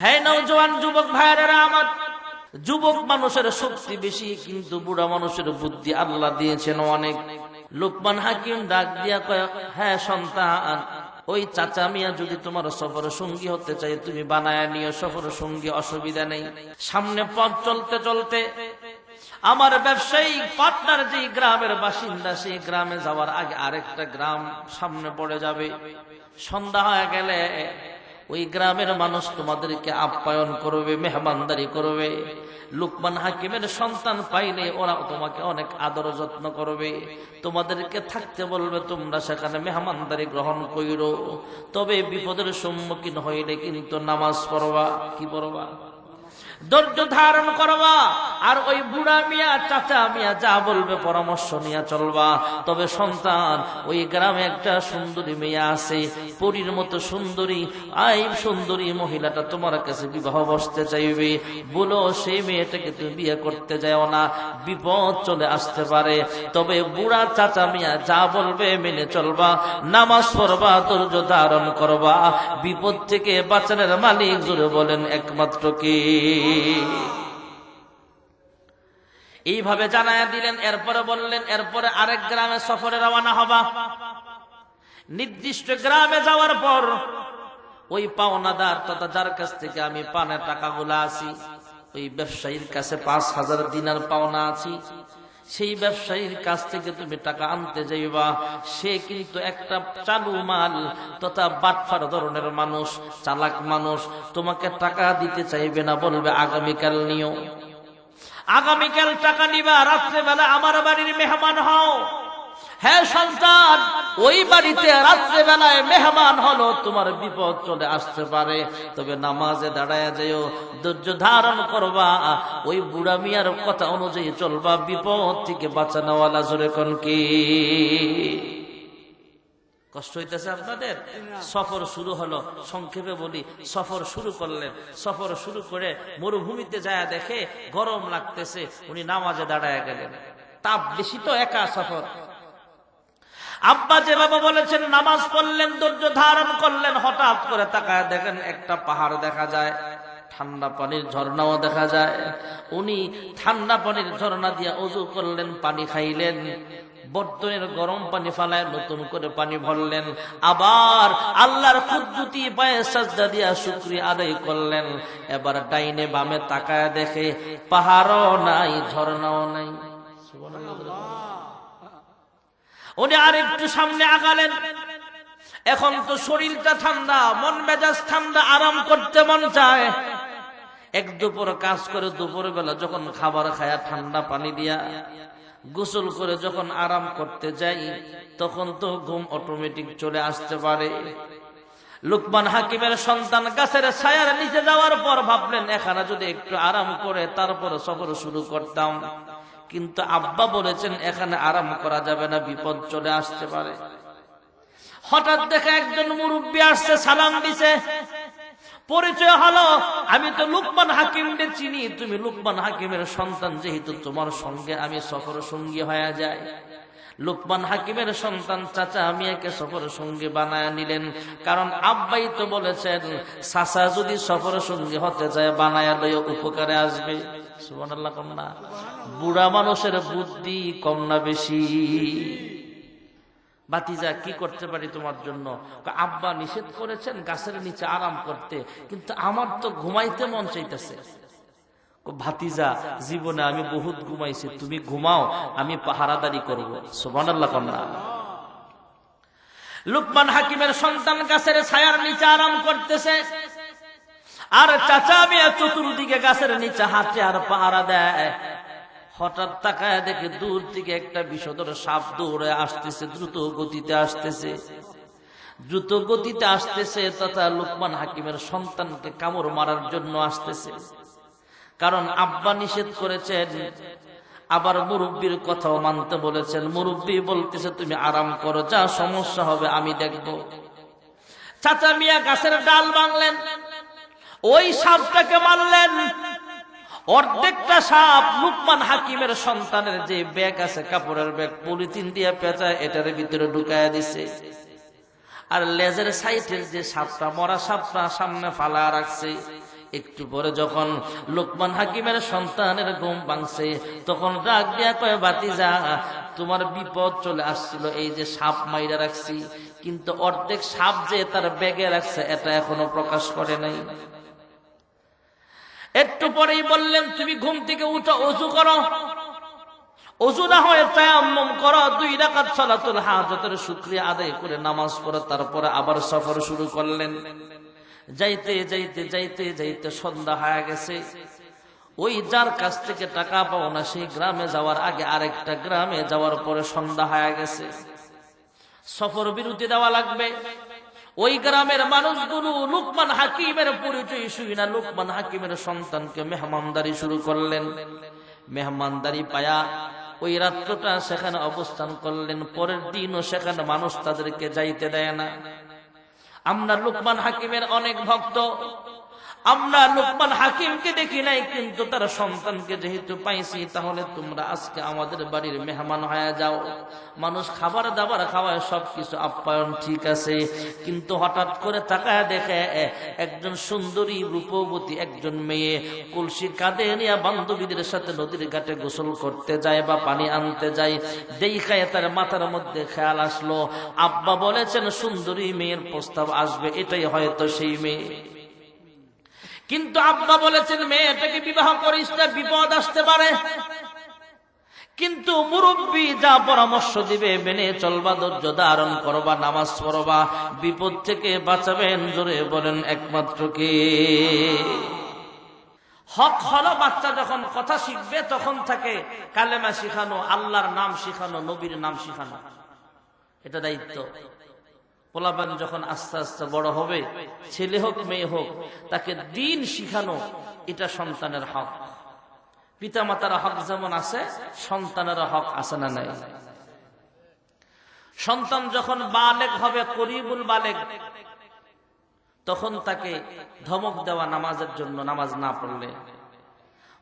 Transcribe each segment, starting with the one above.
হ্যাঁ নওজোয়ান যুবক ভাইয়েরা আমার, যুবক মানুষের শক্তি বেশি কিন্তু বুড়া মানুষের বুদ্ধি আল্লাহ দিয়েছেন অনেক। লোকমান হাকিম ডাক দিয়া কয়, হ্যাঁ সন্তান, ওই চাচা মিয়া যদি তোমার সফর সঙ্গী হতে চাই তুমি বানায় নিও সফর সঙ্গী, অসুবিধা নেই। সামনে পথ চলতে চলতে আমার ব্যবসায়িক পার্টনার যে গ্রামের বাসিন্দা, সেই গ্রামে যাওয়ার আগে আরেকটা গ্রাম সামনে পড়ে যাবে। সন্ধ্যা হয়ে গেলে ওই গ্রামের মানুষ তোমাদেরকে আপ্যায়ন করবে, মেহমানদারি করবে। লোকমান হাকিমের সন্তান পাইলে ওরা তোমাকে অনেক আদর যত্ন করবে, তোমাদেরকে থাকতে বলবে, তোমরা সেখানে মেহমানদারি গ্রহণ কইরো। তবে বিপদের সম্মুখীন হইলে কিন্তু নামাজ পড়বা। কি পড়বা? ধৈর্য ধারণ করবা। আর ওই বুড়া মিয়া চাচা মিয়া যা বলবে পরামর্শ নিয়ে চলবা। তবে সন্তান, ওই গ্রামে একটা সুন্দরী মেয়ে আছে, পরীর মতো সুন্দরী। এই সুন্দরী মহিলাটা তোমার কাছে বিবাহ বসতে চাইবে, বলো সেই মেয়েটাকে তুমি বিয়ে করতে যাও না, বিপদ চলে আসতে পারে। তবে বুড়া চাচা মিয়া যা বলবে মেনে চলবা, নামাজ পড়বা, ধৈর্য ধারণ করবা। বিপদ থেকে বাঁচানোর মালিক জোরে বলেন একমাত্র কে? এইভাবে জানায়া দিলেন। এরপরে বললেন, এরপরে আরেক গ্রামে সফরে রওনা হবা। নির্দিষ্ট গ্রামে যাওয়ার পর ওই পাওনাদার তথা যার কাছ থেকে আমি পানের টাকাগুলো আছি, ওই ব্যবসায়ীর কাছে ৫,০০০ দিনার পাওনা আছি, সেই ব্যবসায়ীর কাছ থেকে তুমি টাকা আনতে যাইবা। সে কিন্তু একটা চালু মাল তথা বাটফার ধরনের মানুষ, চালাক মানুষ। তোমাকে টাকা দিতে চাইবে না, বলবে আগামীকাল নিও। আগামীকাল টাকা নিবা, রাত্রেবেলা আমার বাড়ির মেহমান হও। হ্যাঁ সন্তান, ওই বাড়িতে রাত্রেবেলায় মেহমান হলো, তোমার বিপদ চলে আসতে পারে। তবে নামাজে দাঁড়ায় যেও, ধৈর্য ধারণ করবা, ওই বুড়া মিয়ার কথা অনুযায়ী চলবা, বিপদ থেকে বাঁচানোওয়ালা জোরে কোন কি? কষ্ট হইতেছে আপনাদের? সফর শুরু হলো, সংক্ষেপে বলি, সফর শুরু করলেন। সফর শুরু করে মরুভূমিতে যায় দেখে গরম লাগতেছে, উনি নামাজে দাঁড়ায় গেলেন। তাপ বেশি তো, একা সফর। আব্বা যেভাবে বলেছেন নামাজ পড়লেন, ধৈর্য ধারণ করলেন। হঠাৎ করে তাকায় দেখেন একটা পাহাড় দেখা যায়, ঠান্ডা পানির ঝর্ণাও দেখা যায়। উনি ঠান্ডা পানির ঝর্ণা দিয়ে ওযু করলেন, পানি খাইলেন, বর্তনের গরম পানি ফালায় নতুন করে পানি ভরলেন। আবার আল্লাহর কুদরতি পায়ে সাজদা দিয়া শুকরিয়া আদায় করলেন। এবার ডাইনে বামে তাকায় দেখে পাহাড়ও নাই, ঝর্ণাও নাই। সুবহানাল্লাহ। উনি আর একটু সামনে আগালেন। এখন তো শরীরটা ঠান্ডা, মন মেজাজ ঠান্ডা, আরাম করতে মন চায়। এক দুপুর কাজ করে দুপুর বেলা যখন খাবার খায়া ঠান্ডা পানি দিয়া গোসল করে যখন আরাম করতে যাই, তখন তো ঘুম অটোমেটিক চলে আসতে পারে। লোকমান হাকিমের সন্তান গাছের ছায়ার নিচে যাওয়ার পর ভাবলেন, এখানে যদি একটু আরাম করে তারপর সফর শুরু করতাম। কিন্তু আব্বা বলেছেন এখানে আরাম করা যাবে না, বিপদ চলে আসতে পারে। হঠাৎ দেখা একজন মুরব্বী আসছে, সালাম দিছে। পরিচয় হলো, আমি তো লোকমান হাকিমকে চিনি, তুমি লোকমান হাকিমের সন্তান, যেহেতু তোমার সঙ্গে আমি সফর সঙ্গী হয়ে যায়। লোকমান হাকিমের সন্তান চাচা মিয়াকে সফর সঙ্গী বানায় নিলেন। কারণ আব্বাই তো বলেছেন চাচা যদি সফর সঙ্গী হতে যায় বানায় লইয়া উপকারে আসবে। সুবহানাল্লাহ কম না? বুড়া মানুষের বুদ্ধি কম না বেশি? ভাতিজা কি করতে পারি তোমার জন্য? আব্বা নিষেধ করেছেন গাছের নিচে আরাম করতে, কিন্তু আমার তো ঘুমাইতে মন চাইতেছে। ভাতিজা, জীবনে আমি বহুত ঘুমাইছি, তুমি ঘুমাও, আমি পাহারাদারি করব। সুবহানাল্লাহ কম না? লোকমান হাকিমের সন্তান গাছের ছায়ার নিচে আরাম করতেছে, আর চাচা মিয়া চতুর্দিকে গাছের নিচে হাঁটে আর পাহারা দেয়। হঠাৎ তাকায় দেখে দূর থেকে একটা বিষধর সাপ দৌড়ে আসতেছে, দ্রুত গতিতে আসতেছে। দ্রুত গতিতে আসতেছে তথা লোকমান হাকিমের সন্তানকে কামড় মারার জন্য আসতেছে। কারণ আব্বা নিষেধ করেছেন, আবার মুরব্বীর কথাও মানতে বলেছেন। মুরব্বী বলতেছে তুমি আরাম করো, যা সমস্যা হবে আমি দেখব। চাচা মিয়া গাছের ডাল ভাঙলেন, ওই সাপটাকে মারলেন। অর্ধেকটা সাপ লোকমান হাকিমের সন্তানের যে ব্যাগ আছে, কাপড়ের ব্যাগ, পলিথিন দিয়ে পেঁচায় এটার ভিতরে ঢুকায়া দিছে। আর লেজের সাইডের যে সাপটা, মরা সাপটা সামনে ফালা রাখছে, একটু পরে যখন লোকমান হাকিমের সন্তানের ঘুম ভাঙছে, তখন ডাক দিয়া কয়, ভাতিজা, তোমার বিপদ চলে আসছিল, এই যে সাপ মাইরা রাখছি, কিন্তু অর্ধেক সাপ যে তার ব্যাগে রাখছে এটা এখনো প্রকাশ করে নাই। একটু পরেই বললেন, তুমি ঘুম থেকে উঠো, ওযু করো, ওযু না হয় তায়াম্মুম করো, 2 রাকাত সালাতুল হাজতের শুকরিয়া আদায় করে নামাজ পড়ো, তারপরে আবার সফর শুরু করলেন। যাইতে যাইতে যাইতে যাইতে সন্ধ্যা হয়ে গেছে। ওই যার কাছ থেকে টাকা পাও না, সেই গ্রামে যাওয়ার আগে আরেকটা গ্রামে যাওয়ার পরে সন্ধ্যা হয়ে গেছে। সফর বিরতি দেওয়া লাগবে। ওই গ্রামের মানুষগুলো লুকমান হাকিমের পরিচয় শুই না, লুকমান হাকিমের সন্তানকে মেহমানদারি শুরু করলেন। মেহমানদারি পায়া ওই রাত্রটা সেখানে অবস্থান করলেন। পরের দিনও সেখানে মানুষ তাদেরকে যাইতে দেয় না। আমরা লুকমান হাকিমের অনেক ভক্ত, আমরা লুকমান হাকিমকে দেখি নাই, কিন্তু তার সন্তানকে যেহেতু পাইছি, তাহলে তোমরা আজকে আমাদের বাড়ির মেহমান হয়ে যাও। মানুষ খাবার দাবার খাওয়ায়, সবকিছু আপ্যায়ন ঠিক আছে, কিন্তু হঠাৎ করে তাকায় দেখে একজন সুন্দরী রূপবতী একজন মেয়ে কলসি কাঁধে নিয়ে বান্ধবীদের সাথে নদীর ঘাটে গোসল করতে যায় বা পানি আনতে যায়। দেখায় তার মাথার মধ্যে খেয়াল আসলো, আব্বা বলেছেন সুন্দরী মেয়ের প্রস্তাব আসবে, এটাই হয়তো সেই মেয়ে। কিন্তু আব্বা বলেছেন মেয়েটাকে বিবাহ করিস না, বিপদ আসতে পারে। কিন্তু মুরব্বী যা পরামর্শ দিবে মেনে চলবা, ধৈর্য ধারণ করবা, নামাজ পড়বা, বিপদ থেকে বাঁচাবেন। জোরে বলেন একমাত্র কে? হক হলো বাচ্চা যখন কথা শিখবে তখন তাকে কালেমা শিখানো, আল্লাহর নাম শিখানো, নবীর নাম শিখানো, এটা দায়িত্ব। পোলাপান যখন আস্তে আস্তে বড় হবে, ছেলে হোক মেয়ে হোক, তাকে দ্বীন শিখানো, এটা সন্তানের হক। পিতা মাতার হক যেমন আছে, সন্তানের হক আছে না নাই? সন্তান যখন বালেগ হবে, করিবুল বালেগ, তখন তাকে ধমক দেওয়া নামাজের জন্য, নামাজ না পড়লে।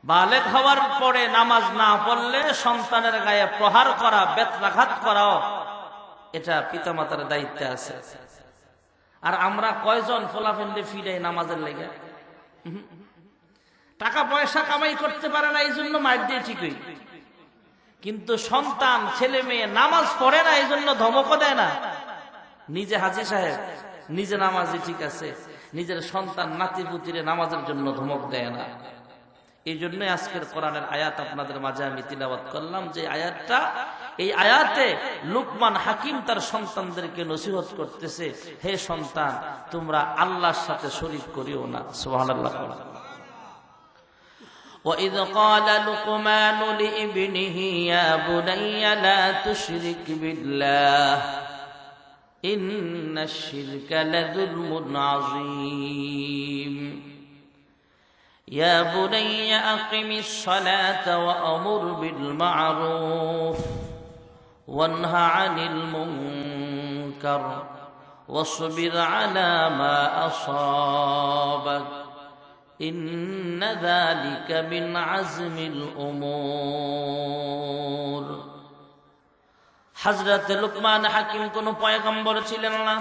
বালেগ হওয়ার পরে নামাজ না পড়লে সন্তানের গায়ে প্রহার করা, বেত্রাঘাত করাও, এটা পিতামাতার দায়িত্বে আছে। আর আমরা কয়জন ফোলাফেন্ডে ফিরাই নামাজের লেগে? টাকা পয়সা কামাই করতে পারে না, এই জন্য মার দিয়ে ঠিকই, কিন্তু সন্তান ছেলে মেয়ে নামাজ পড়ে না, এই জন্য ধমকও দেয় না। নিজে হাজী সাহেব, নিজে নামাজি ঠিক আছে, নিজের সন্তান নাতি পুতিরে নামাজের জন্য ধমক দেয় না। এই জন্য আজকের কোরআনের আয়াত আপনাদের মাঝে আমি তিলাওয়াত করলাম, যে আয়াতটা, এই আয়াতে লুকমান হাকিম তার সন্তানদেরকে নসিহত করতেছে, হে সন্তান, তোমরা আল্লাহর সাথে শরীক করিও না। সুবহানাল্লাহ। وَإِذْ قَالَ لُقْمَانُ لِابْنِهِ يَا بُنَيَّ لَا تُشْرِكْ بِاللَّهِ إِنَّ الشِّرْكَ لَظُلْمٌ عَظِيمٌ يَا بُنَيَّ أَقِمِ الصَّلَاةَ وَأْمُرْ بِالْمَعْرُوفِ وَانْهَ عَنِ الْمُنكَرِ وَاصْبِرْ عَلَى مَا أَصَابَكَ إِنَّ ذَلِكَ مِنْ عَزْمِ الْأُمُورِ। হযরত লুকমান হাকিম কোন পয়গম্বর ছিলেন না।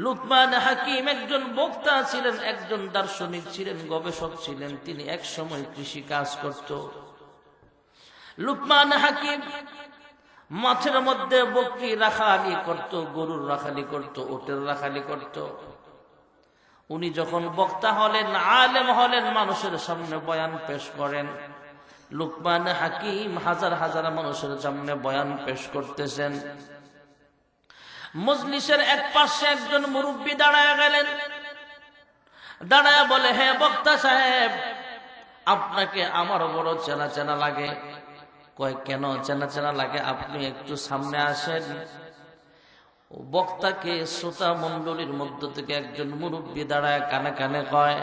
লুকমান হাকিম একজন বক্তা ছিলেন, একজন দার্শনিক ছিলেন, গবেষক ছিলেন। তিনি এক সময় কৃষি কাজ করত। লুকমান হাকিম মাঠের মধ্যে বকরি রাখালি করত, গরুর রাখালি করত, ওটের রাখালি করত। উনি যখন বক্তা হলেন, আলেম হলেন, মানুষের সামনে বয়ান পেশ করেন। লুকমান হাকিম হাজার হাজার মানুষের সামনে বয়ান পেশ করতেছেন। মজলিসের এক পাশে একজন মুরব্বী দাঁড়ায় গেলেন। দাঁড়ায় বলে, হে বক্তা সাহেব, আপনাকে আমার বড় চেনা চেনা লাগে। কয়, কেন চেনা চেনা লাগে? আপনি একটু সামনে আসেন। বক্তাকে শ্রোতা মণ্ডলীর মধ্য থেকে একজন মুরব্বী দাঁড়ায় কানে কানে কয়,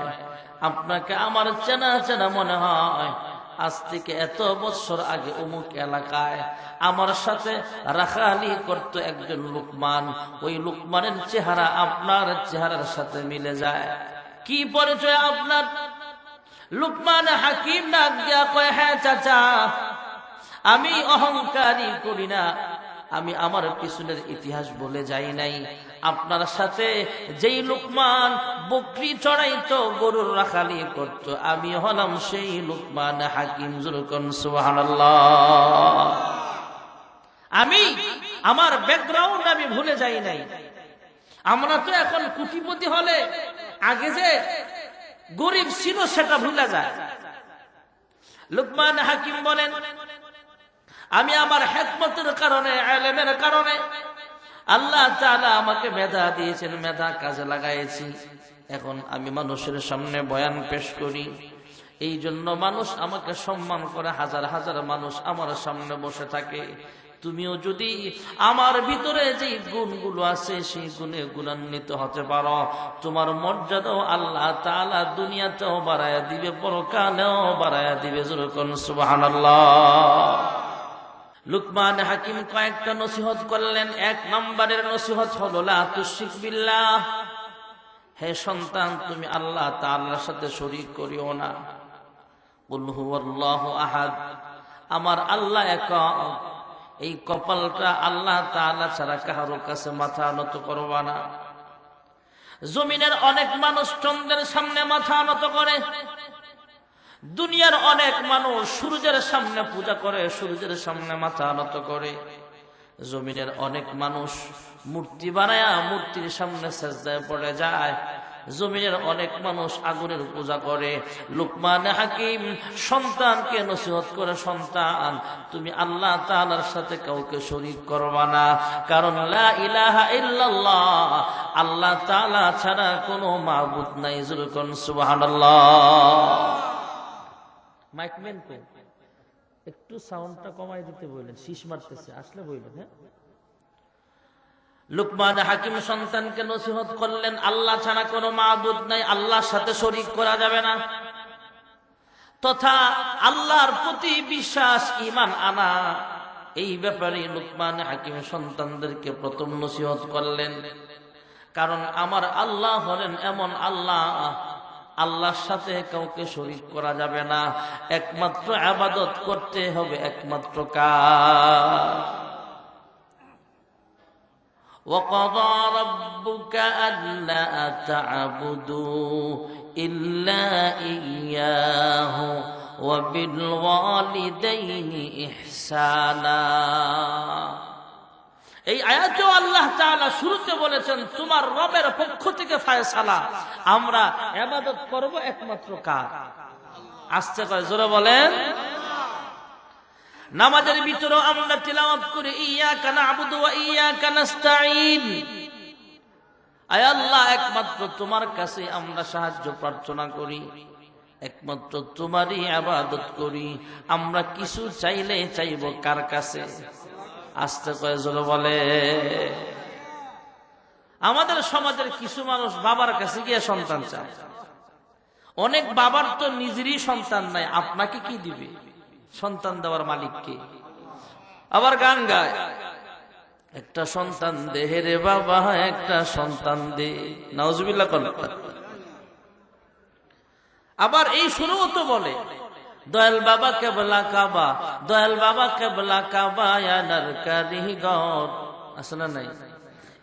আপনাকে আমার চেনা চেনা মনে হয়। আজ থেকে এত বছর আগে অমুক এলাকায় আমার সাথে রাখালি করত একজন লুকমান। ওই লুকমানের চেহারা আপনার চেহারার সাথে মিলে যায়। কি পরিচয় আপনার? লুকমান হাকিম ডাক দিয়া কয়, হ্যাঁ চাচা, আমি অহংকারী করি না, আমি আমার পিছনের ইতিহাস বলে যাই নাই। আপনার সাথে যেই লুকমান বকরি চড়াইতো, গরুর রাখালি করত, আমি হলাম সেই লুকমান হাকিম। জুরকুন সুবহানাল্লাহ। আমি আমার ব্যাকগ্রাউন্ড আমি ভুলে যাই নাই। আমরা তো এখন কোটিপতি হলে আগে যে গরিব ছিল সেটা ভুলে যায়। লুকমান হাকিম বলেন, আমি আমার হিকমতের কারণে, ইলমের কারণে আল্লাহ তাআলা আমাকে মেধা দিয়েছেন, মেধা কাজে লাগাইছি। এখন আমি মানুষের সামনে বয়ান পেশ করি, এই জন্য মানুষ আমাকে সম্মান করে, হাজার হাজার মানুষ আমার সামনে বসে থাকে। তুমিও যদি আমার ভিতরে যে গুণগুলো আছে সেই গুণে গুণান্বিত হতে পারো, তোমার মর্যাদাও আল্লাহ তাআলা দুনিয়াতেও বাড়ায়া দিবে, পরকালেও বাড়ায়া দিবে। যেরকম সুবহানাল্লাহ। লুকমান হাকিম কয়েকটা নসিহত করলেন। এক নম্বরের নসিহত হলো লা তুশরিক বিল্লাহ, হে সন্তান তুমি আল্লাহ তাআলার সাথে শরীক করিও না। কুল হুয়াল্লাহু আহাদ, আমার আল্লাহ একক, এই কপালটা আল্লাহ তাআলা ছাড়া কারো কাছে মাথা নত করবা না। জমিনের অনেক মানুষ চন্দ্রের সামনে মাথা নত করে, দুনিয়ার অনেক মানুষ সূর্যের সামনে পূজা করে, সূর্যের সামনে মাথা নত করে। জমিনের অনেক মানুষ মূর্তি বানায়া মূর্তির সামনে সিজদায় পড়ে যায়। জমিনের অনেক মানুষ আগুনের পূজা করে। লুকমান হাকিম সন্তানকে নসিহত করে, সন্তান তুমি আল্লাহ তাআলার সাথে কাউকে শরীক করবা না, কারণ লা ইলাহা ইল্লাল্লাহ, আল্লাহ তাআলা ছাড়া কোনো মাবুদ নাই। যেরকম সুবহানাল্লাহ। মাইকম্যান কো একটু সাউন্ডটা কমাই দিতে বললেন, শীষ মারতেছে, আসলে বললেন। হ্যাঁ, লুকমান হাকিম সন্তানকে নসিহত করলেন, আল্লাহ ছাড়া কোনো মাবুদ নাই, আল্লাহর সাথে শরীক করা যাবে না, তথা আল্লাহর প্রতি বিশ্বাস, ঈমান আনা। এই ব্যাপারে লুকমান হাকিম সন্তানদেরকে প্রথম নসিহত করলেন। কারণ আমার আল্লাহ হলেন এমন আল্লাহ, আল্লাহর সাথে কাউকে শরীক করা যাবে না, একমাত্র ইবাদত করতে হবে একমাত্র কার। وَقَضَى رَبُّكَ أَلَّا تَعْبُدُوا إِلَّا إِيَّاهُ وَبِالْوَالِدَيْنِ إِحْسَانًا। এই আয়াতে আল্লাহ তাআলা শুরুতে বলেছেন তোমার রবের পক্ষ থেকে ফয়সালা, আমরা ইবাদত করব একমাত্র কার। আস্তে করে জোরে বলেন। নামাজের ভিতরে আমরা তিলাওয়াত করি ইয়াকা না'বুদু ওয়া ইয়াকা নাস্তাঈন, আয় আল্লাহ একমাত্র তোমার কাছে আমরা সাহায্য প্রার্থনা করি, একমাত্র তোমারই ইবাদত করি। আমরা কিছু চাইলে চাইব কার কাছে? আস্তে করে জোরে বলে। আমাদের সমাজের কিছু মানুষ বাবার কাছে গিয়ে সন্তান চায়। অনেক বাবার তো নিজেরই সন্তান নাই, আপনাকে কি দিবে? সন্তান দেওয়ার মালিক কে? আবার গান গায়, একটা সন্তান দে রে বাবা, একটা সন্তান দে। নাউজুবিল্লাহ করেন। আবার এই শুনেও তো বলে দয়াল বাবা কেবলা কাবা, দয়াল বাবা কেবলা কাবা নারকারি গর, আছে না নাই?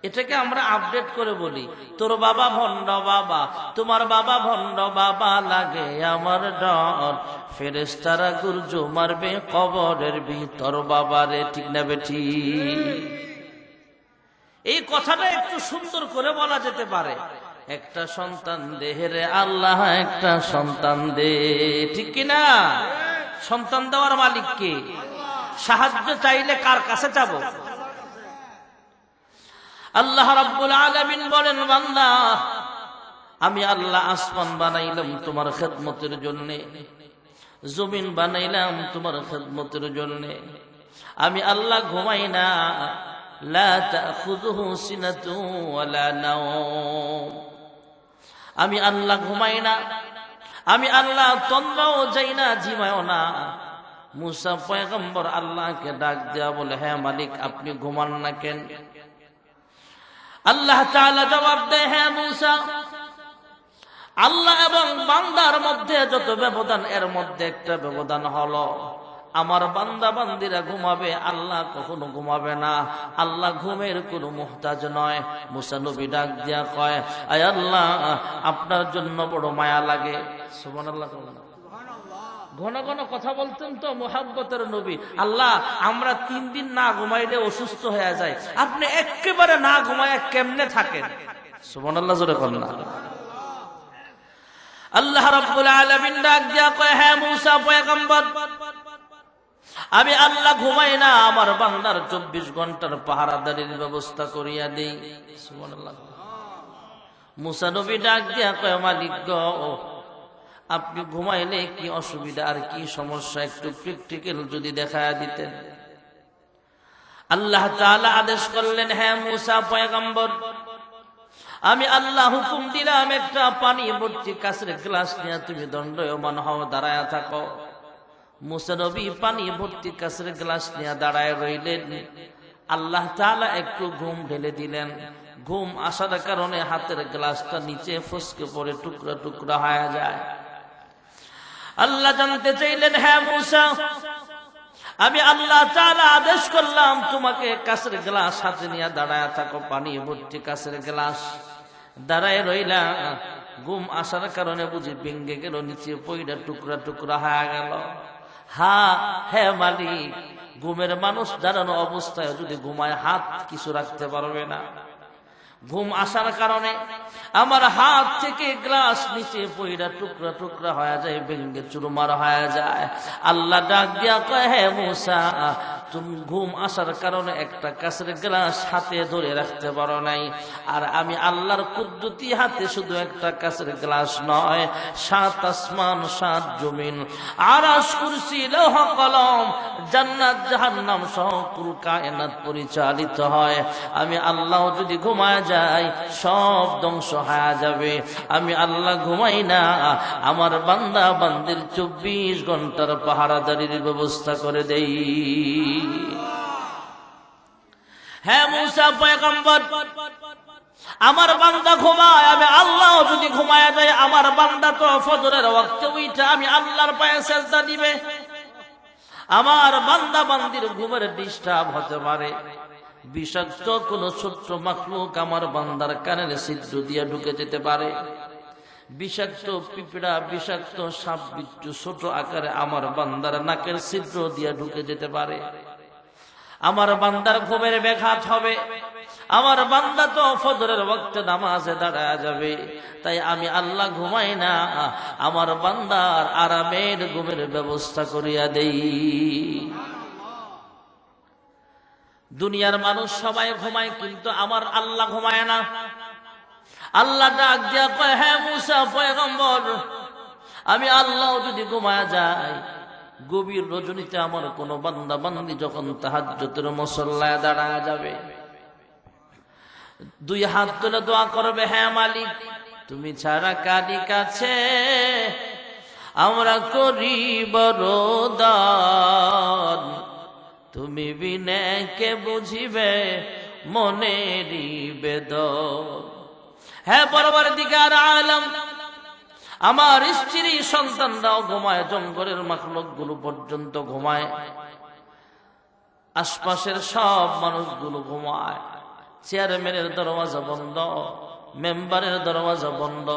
এটাকে আমরা আপডেট করে বলি, তোর বাবা ভণ্ড বাবা, তোমার বাবা ভণ্ড বাবা, লাগে আমার ডর, ফেরেশতারা গুরজো মারবে কবরের ভিতর বাবারে। ঠিক না বেঠি? এই কথাটা একটু সুন্দর করে বলা যেতে পারে, একটা সন্তান দে রে আল্লাহ, একটা সন্তান দে। ঠিক কিনা? সন্তান দেওয়ার মালিক কে? সাহায্য চাইলে কার কাছে যাব? আল্লাহ রাব্বুল আলামিন বলেন, বান্দা আমি আল্লাহ আসমান বানাইলাম তোমার খেদমতের জন্য, জমিন বানাইলাম তোমার খেদমতের জন্য। আমি আল্লাহ ঘুমাই না, লা তাখুযুহু সিনাতুন ওয়ালা নাওম। আমি আল্লাহ ঘুমাই না, আমি আল্লাহ তন্দ্রাও যাই না, ঝিমায়ও না। মুসা পয়গম্বর আল্লাহকে ডাক দেয়া বলে, হ্যাঁ মালিক আপনি ঘুমান না কেন? আল্লাহ তাআলা জবাব দেয়, হ্যাঁ মুসা, আল্লাহ এবং বান্দার মধ্যে যত ব্যবধান, এর মধ্যে একটা ব্যবধান হলো আমার বান্দা বান্দিরা ঘুমাবে, আল্লাহ কখনো ঘুমাবে না। আল্লাহ ঘুমের কোনো মুহতাজ নয়। মুসা নবী ডাক দিয়া কয়, আয় আল্লাহ, আপনার জন্য বড় মায়া লাগে। সুবহানাল্লাহ। ঘন ঘন কথা বলতেন তো মুহাব্বতের নবী। আল্লাহ, আমরা 3 দিন না ঘুমাইলে অসুস্থ হয়ে যায়, আপনি একেবারে না ঘুমায় কেমনে থাকেন? সুবহানাল্লাহ জোরে বলেন না। আল্লাহ রাব্বুল আলামিন ডাক দিয়া কয়, হ্যাঁ মুসা পয়গম্বর, আমি আল্লাহ ঘুমাই না, আমার বান্দার 24 ঘন্টার পাহারাদারির ব্যবস্থা করিয়া দেই। সুবহানাল্লাহ। মুসা নবী ডাক দিয়া কয়, মালিক গো, আপনি ঘুমাইলে কি অসুবিধা আর কি সমস্যা একটু প্র্যাকটিক্যাল যদি দেখায়া দিতেন। আল্লাহ তাআলা আদেশ করলেন, হ্যাঁ মুসা পয়গম্বর, আমি আল্লাহ হুকুম দিলাম, একটা পানি ভর্তি কাচের গ্লাস নিয়ে তুমি দণ্ডায়মান হও, দাঁড়ায়া থাকো। মুসা নবী পানি ভর্তি কাচের গ্লাস নিয়ে দাঁড়ায় রইলেন। আল্লাহ তাআলা একটু ঘুম ঢেলে দিলেন। ঘুম আসার কারণে হাতের গ্লাসটা নিচে ফসকে পড়ে টুকরা টুকরা হয়ে যায়। আল্লাহ জানতে চাইলেন, হ্যাঁ মুসা, আমি আল্লাহ তাআলা আদেশ করলাম তোমাকে কাচের গ্লাস হাতে নিয়ে দাঁড়ায় থাকো, পানি ভর্তি কাচের গ্লাস। দাঁড়ায় রইলা, ঘুম আসার কারণে বুঝি ভেঙে গেল, নিচে পইড়া টুকরা টুকরা হয়ে গেল। হ্যাঁ মালিক, ঘুমের মানুষ দাঁড়ানো অবস্থায় যদি ঘুমায় হাত কিছু রাখতে পারবে না। ঘুম আসার কারণে আমার হাত থেকে গ্লাস নিচে পইড়া টুকরা টুকরা হয়ে যায়, ভেঙে চুরমার হয়ে যায়। আল্লাহ ডাক দিয়া কয়, হে মুসা, তুমি ঘুম আসার কারণে একটা কাচের গ্লাস হাতে ধরে রাখতে পারো নাই, আর আমি আল্লাহর কুদরতি হাতে শুধু একটা কাচের গ্লাস নয়, 7 আসমান 7 জমিন, আরশ, কুরসি, লৌহ কলম, জান্নাত জাহান্নাম সহ পুরো কায়নাত পরিচালিত হয়। আমি আল্লাহ যদি ঘুমায় যাই সব ধ্বংস হয়ে যাবে। আমি আল্লাহ ঘুমাই না, আমার বান্দা বান্দির 24 ঘন্টার পাহারাদারির ব্যবস্থা করে দেই। হ্যাঁ মুসা পয়গম্বর, আমার বান্দা ঘুমায়, আমি আল্লাহ যদি ঘুমায় যায়, আমার বান্দা তো ফজরের ওয়াক্তে উঠে আমি আল্লাহর পায়ে সেজদা দিবে। আমার বান্দা বান্দির ঘুমের ডিস্টার্ব হতে পারে। বিষাক্ত কোন ছোট্ট মাখলুক আমার বান্দার কানের ছিদ্র দিয়ে ঢুকে যেতে পারে। বিষাক্ত পিঁপড়া, বিষাক্ত সাপ বিচ্ছু ছোট আকারে আমার বান্দার নাকের ছিদ্র দিয়ে ঢুকে যেতে পারে। আমার বান্দার ঘুমের ব্যাঘাত হবে। আমার বান্দা তো ফজরের ওয়াক্তে নামাজে দাঁড়ায় যাবে। তাই আমি আল্লাহ ঘুমাই না, আমার বান্দার আরামের ঘুমের ব্যবস্থা করিয়া দেই। দুনিয়ার মানুষ সবাই ঘুমায়, কিন্তু আমার আল্লাহ ঘুমায় না। আল্লাহ ডাক দিয়া কয়, হ্যাঁ মুসা পয়গম্বর, আমি আল্লাহ যদি ঘুমায় যাই, গভীর রজনীতে আমার কোন বান্দা বান্দি যখন তাহাজ্জুদের মুসল্লায় দাঁড়ায় যাবে, 2 হাত তুলে দোয়া করবে, হ্যাঁ মালিক, তুমি ছাড়া কারি কাছে আমরা করি বরদান, তুমি বিনে কে বুঝিবে মনেরই বেদন। হ্যাঁ পরবর্তীকার আলম, আমার স্ত্রী সন্তানরাও ঘুমায়, জঙ্গলের মাখলুক গুলো পর্যন্ত ঘুমায়, আশপাশের সব মানুষগুলো ঘুমায়। চেয়ারম্যানের দরওয়াজা বন্ধ, মেম্বারের দরওয়াজা বন্ধ,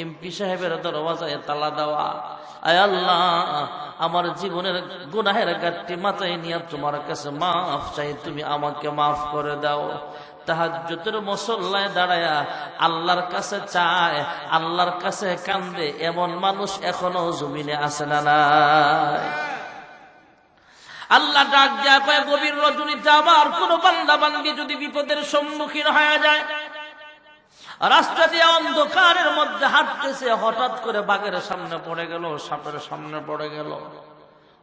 এমপি সাহেবের দরওয়াজায় তালা দেওয়া। আয় আল্লাহ, আমার জীবনের গুনাহের গাঁটটি মাথায় নিয়ে তোমার কাছে মাফ চাই, তুমি আমাকে মাফ করে দাও। তাহাজ্জুদের মুসল্লায় দাঁড়ায়া আল্লাহর কাছে চায়, আল্লাহর কাছে কান্দে, এমন মানুষ এখনো জমিনে আছে না নাই? আল্লাহ ডাক দেয়া কয়, গভীর রজনীতে আমার কোন বান্দা বান্দি যদি বিপদের সম্মুখীন হয়ে যায়, রাস্তা দিয়ে অন্ধকারের মধ্যে হাঁটতেছে, হঠাৎ করে বাঘের সামনে পড়ে গেল, সাপের সামনে পড়ে গেল,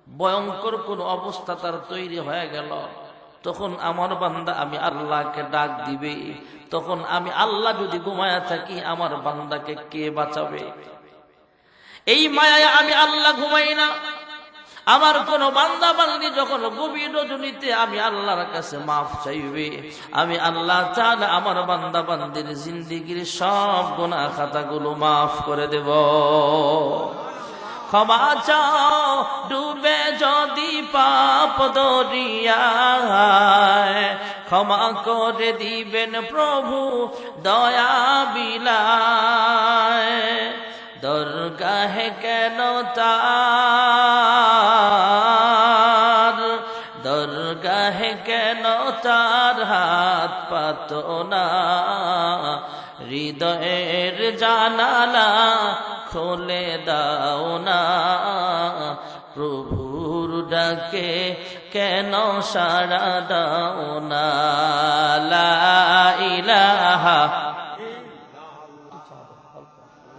ভয়ঙ্কর কোন অবস্থা তার তৈরি হয়ে গেল, তখন আমার বান্দা আমি আল্লাহকে ডাক দিবে। তখন আমি আল্লাহ যদি ঘুমায়া থাকি, আমার বান্দাকে কে বাঁচাবে? এই মায়ায় আমি আল্লাহ ঘুমাই না। আমার কোন বান্দা বান্দি যখন গভীর রজনীতে আমি আল্লাহর কাছে মাফ চাইবে, আমি আল্লাহ তাআলা আমার বান্দা বান্দির জিন্দেগীর সব গুনাহ খাতাগুলো মাফ করে দেব। ক্ষমা চাও ডুবে যদি পাপ দরিয়ায়, ক্ষমা করে দিবেন প্রভু দয়া বিলায়। দরগাহে কেন তার, দরগাহে কেন তার হাত পাতো না, হৃদয়ের জানালা খুলে দাও না, প্রভুর ডাকে কেন সাড়া দাও না। লা ইলাহা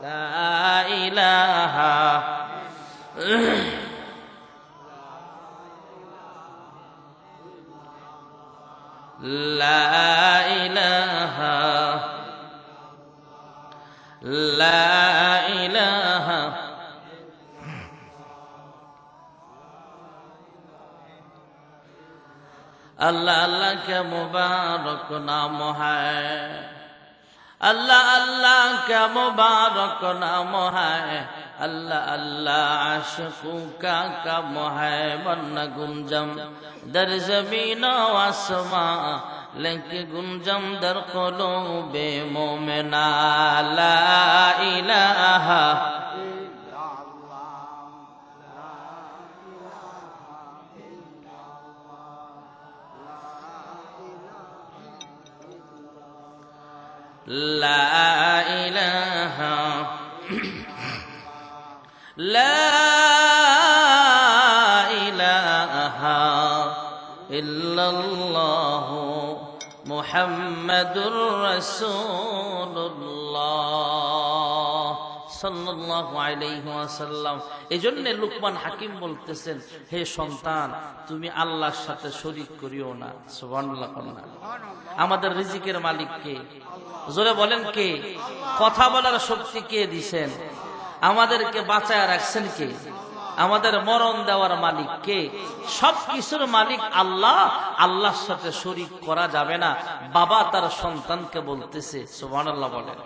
লা ইলাহা লা ইলাহা লা ইলাহা अल्लाह अल्लाह क्या मुबारक नाम है, अल्लाह अल्लाह क्या मुबारक नाम है, अल्लाह अल्लाह आशिकों का कम है। वरना गुंजम दर ज़मीन व आसमां, लेकिन गुंजम दर क़ुलूबे मोमिना। ला इलाहा لا إله لا إله إلا الله محمد رسول الله সাল্লাল্লাহু আলাইহি ওয়াসাল্লাম। এজন্য লুকমান হাকিম বলতেছেন, হে সন্তান তুমি আল্লাহর সাথে শরীক করিও না। সুবহানাল্লাহ। আমাদের রিজিকের মালিক কে? জোরে বলেন কে? কথা বলার শক্তি কে দিছেন? আমাদেরকে বাঁচায় রাখছেন কে? আমাদের মরণ দেওয়ার মালিক কে? সব কিছুর মালিক আল্লাহ। আল্লাহর সাথে শরীক করা যাবে না। বাবা তার সন্তানকে বলতেছে, সুবহানাল্লাহ বলেন।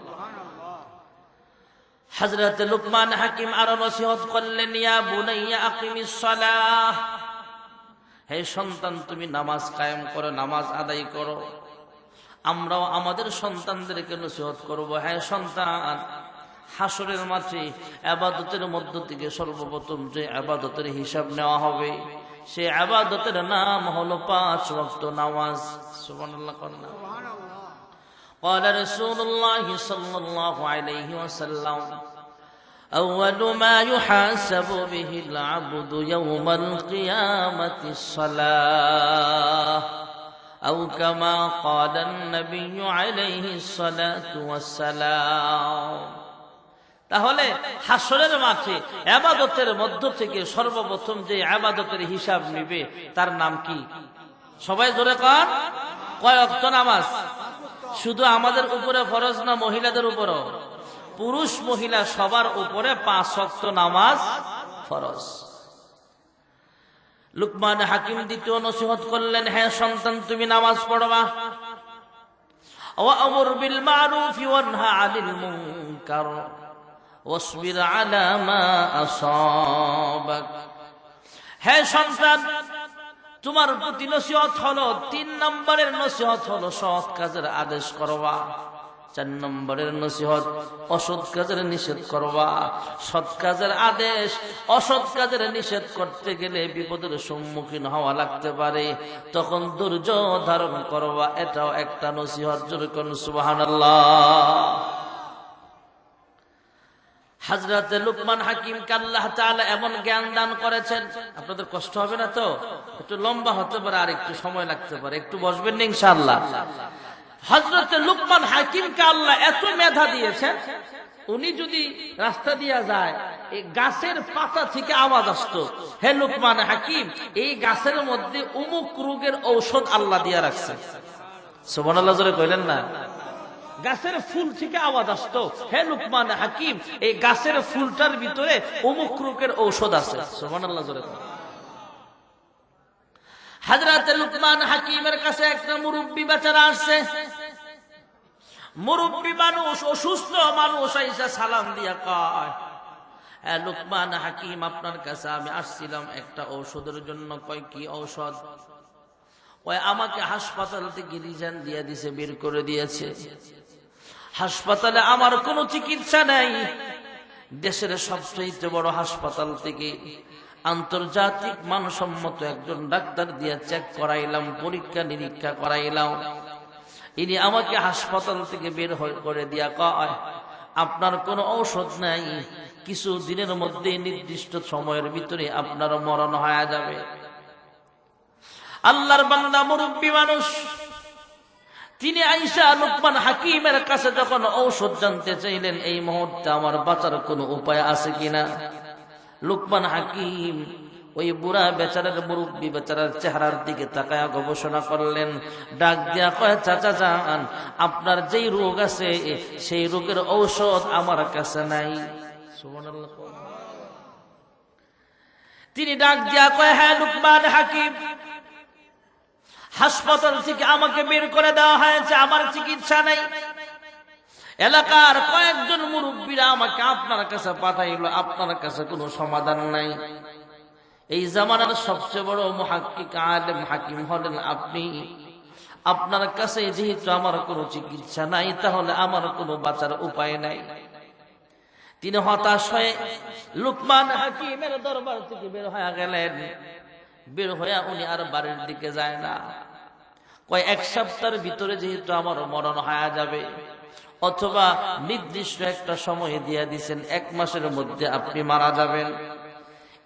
হযরত লুকমান হাকিম আরো নসিহত করলেন, ইয়া বুনাইয়া আকিমিস সালাহ, হে সন্তান তুমি নামাজ কায়েম করো, নামাজ আদায় করো। আমরাও আমাদের সন্তানদেরকে নসিহত করব, হে সন্তান হাসরের মাঠে ইবাদতের মধ্য থেকে সর্বপ্রথম যে ইবাদতের হিসাব নেওয়া হবে, সেই ইবাদতের নাম হলো 5 ওয়াক্ত নামাজ। সুবহানাল্লাহ। قال رسول الله صلى الله عليه وسلم أول ما يحاسب به العبد يوم القيامة الصلاة أو كما قال النبي عليه الصلاة والسلام। তাহলে হাসরের মাঠে ইবাদতের মধ্য থেকে সর্বপ্রথম যে ইবাদতের হিসাব নেবে তার নাম কি? সবাই জোরে কর। কয় ওয়াক্ত নামাজ? শুধু আমাদের উপরে ফরজ না, মহিলাদের উপরও? পুরুষ মহিলা সবার উপরে 5 ওয়াক্ত নামাজ ফরজ। লুকমান হাকিম দ্বিতীয় নসিহত করলেন, হে সন্তান তুমি নামাজ পড়বা। ওয়া'মুর বিল মা'রুফ ওয়ানহা আনিল মুনকার ওয়াসবির আলা মা আসাবাক। হে সন্তান তোমার প্রতি নসিহত হলো, 3 নম্বরের নসিহত হলো সৎ কাজের আদেশ করবা। 4 নম্বরের নসিহত অসৎ কাজের নিষেধ করবা। সৎ কাজের আদেশ, অসৎ কাজের নিষেধ করতে গেলে বিপদের সম্মুখীন হওয়া লাগতে পারে, তখন ধৈর্য ধারণ করবা। এটাও একটা নসিহত। জোরে করুন সুবহানাল্লাহ। হযরত লুকমান হাকিমকে আল্লাহ তাআলা এমন জ্ঞান দান করেছেন, আপনাদের কষ্ট হবে না তো? একটু লম্বা হতে পারে, আর একটু সময় লাগতে পারে, একটু বসবেন না ইনশাআল্লাহ। হযরত লুকমান হাকিমকে আল্লাহ এত মেধা দিয়েছেন, উনি যদি রাস্তা দিয়া যায়, এই গাছের পাতা থেকে আওয়াজ আসতো, হে লুকমান হাকিম এই গাছের মধ্যে অমুক রোগের ঔষধ আল্লাহ দিয়া রাখছে। সুবহানাল্লাহ জোরে কইলেন না? গাছের ফুল থেকে আওয়াজ আসতো, হে লুকমান হাকিম এই গাছের ফুলটার ভিতরে অমুক রোগের ঔষধ আছে। সুবহানাল্লাহ জোরে কইলেন। হযরত লুকমান হাকিমের কাছে একটা মুরব্বি বেচারা আসছে। মুরব্বি মানুষ, অসুস্থ মানুষ, আইসা সালাম দিয়া কয়, হ্যাঁ লোকমান হাকিম, আপনার কাছে আমি আসছিলাম একটা ঔষধের জন্য। কয় কি ঔষধ? ওই আমাকে হাসপাতাল থেকে রিজাইন দিয়ে দিছে, বের করে দিয়েছে। হাসপাতালে আমার কোনো চিকিৎসা নাই। দেশের সবচেয়ে বড় হাসপাতাল থেকে আন্তর্জাতিক মানসম্মত একজন ডাক্তার দিয়ে চেক করাইলাম, পরীক্ষা নিরীক্ষা করাইলাম। ইনি আমাকে হাসপাতাল থেকে বের করে দিয়া কয়, আপনার কোনো ঔষধ নাই, কিছু দিনের মধ্যে নির্দিষ্ট সময়ের ভিতরে আপনার মরণ হয়ে যাবে। আল্লাহর বান্দা মুরব্বী মানুষ, তিনি আয়েশা লোকমান হাকিমের কাছে যখন ঔষধ জানতে চাইলেন, এই মুহূর্তে আমার বাঁচার কোনো উপায় আছে কিনা, লোকমান হাকিম ওই বুড়া বেচারার, মুরব্বী বেচারার চেহারার দিকে তাকায়া গবেষণা করলেন। ডাক দিয়া কয়, চাচা যান, আপনার যেই রোগ আছে সেই রোগের ঔষধ আমার কাছে নাই। সুবহানাল্লাহ। তিনি ডাক দিয়া কয়, হ্যাঁ লোকমান হাকিম, হাসপাতাল থেকে আমাকে বের করে দেওয়া হয়েছে, আমার চিকিৎসা নেই। এলাকার কয়েকজন মুরব্বীরা আমাকে আপনার কাছে পাঠাইল, আপনার কাছে কোনো সমাধান নাই। এই জামানার সবচেয়ে বড় মুহাক্কিক আলেম হাকিম হলেন আপনি। আপনার কাছে যেহেতু আমার কোনো চিকিৎসা নাই, তাহলে আমার কোনো বাঁচার উপায় নাই। তিনি হতাশ হয়ে লোকমান হাকিমের দরবার থেকে বের হয়ে গেলেন। বের হয়ে উনি আর বাড়ির দিকে যায় না। কয় এক সপ্তাহের ভিতরে যেহেতু আমার মরণ হয়ে যাবে, অথবা নির্দিষ্ট একটা সময় দিয়ে দিয়েছেন, 1 মাসের মধ্যে আপনি মারা যাবেন।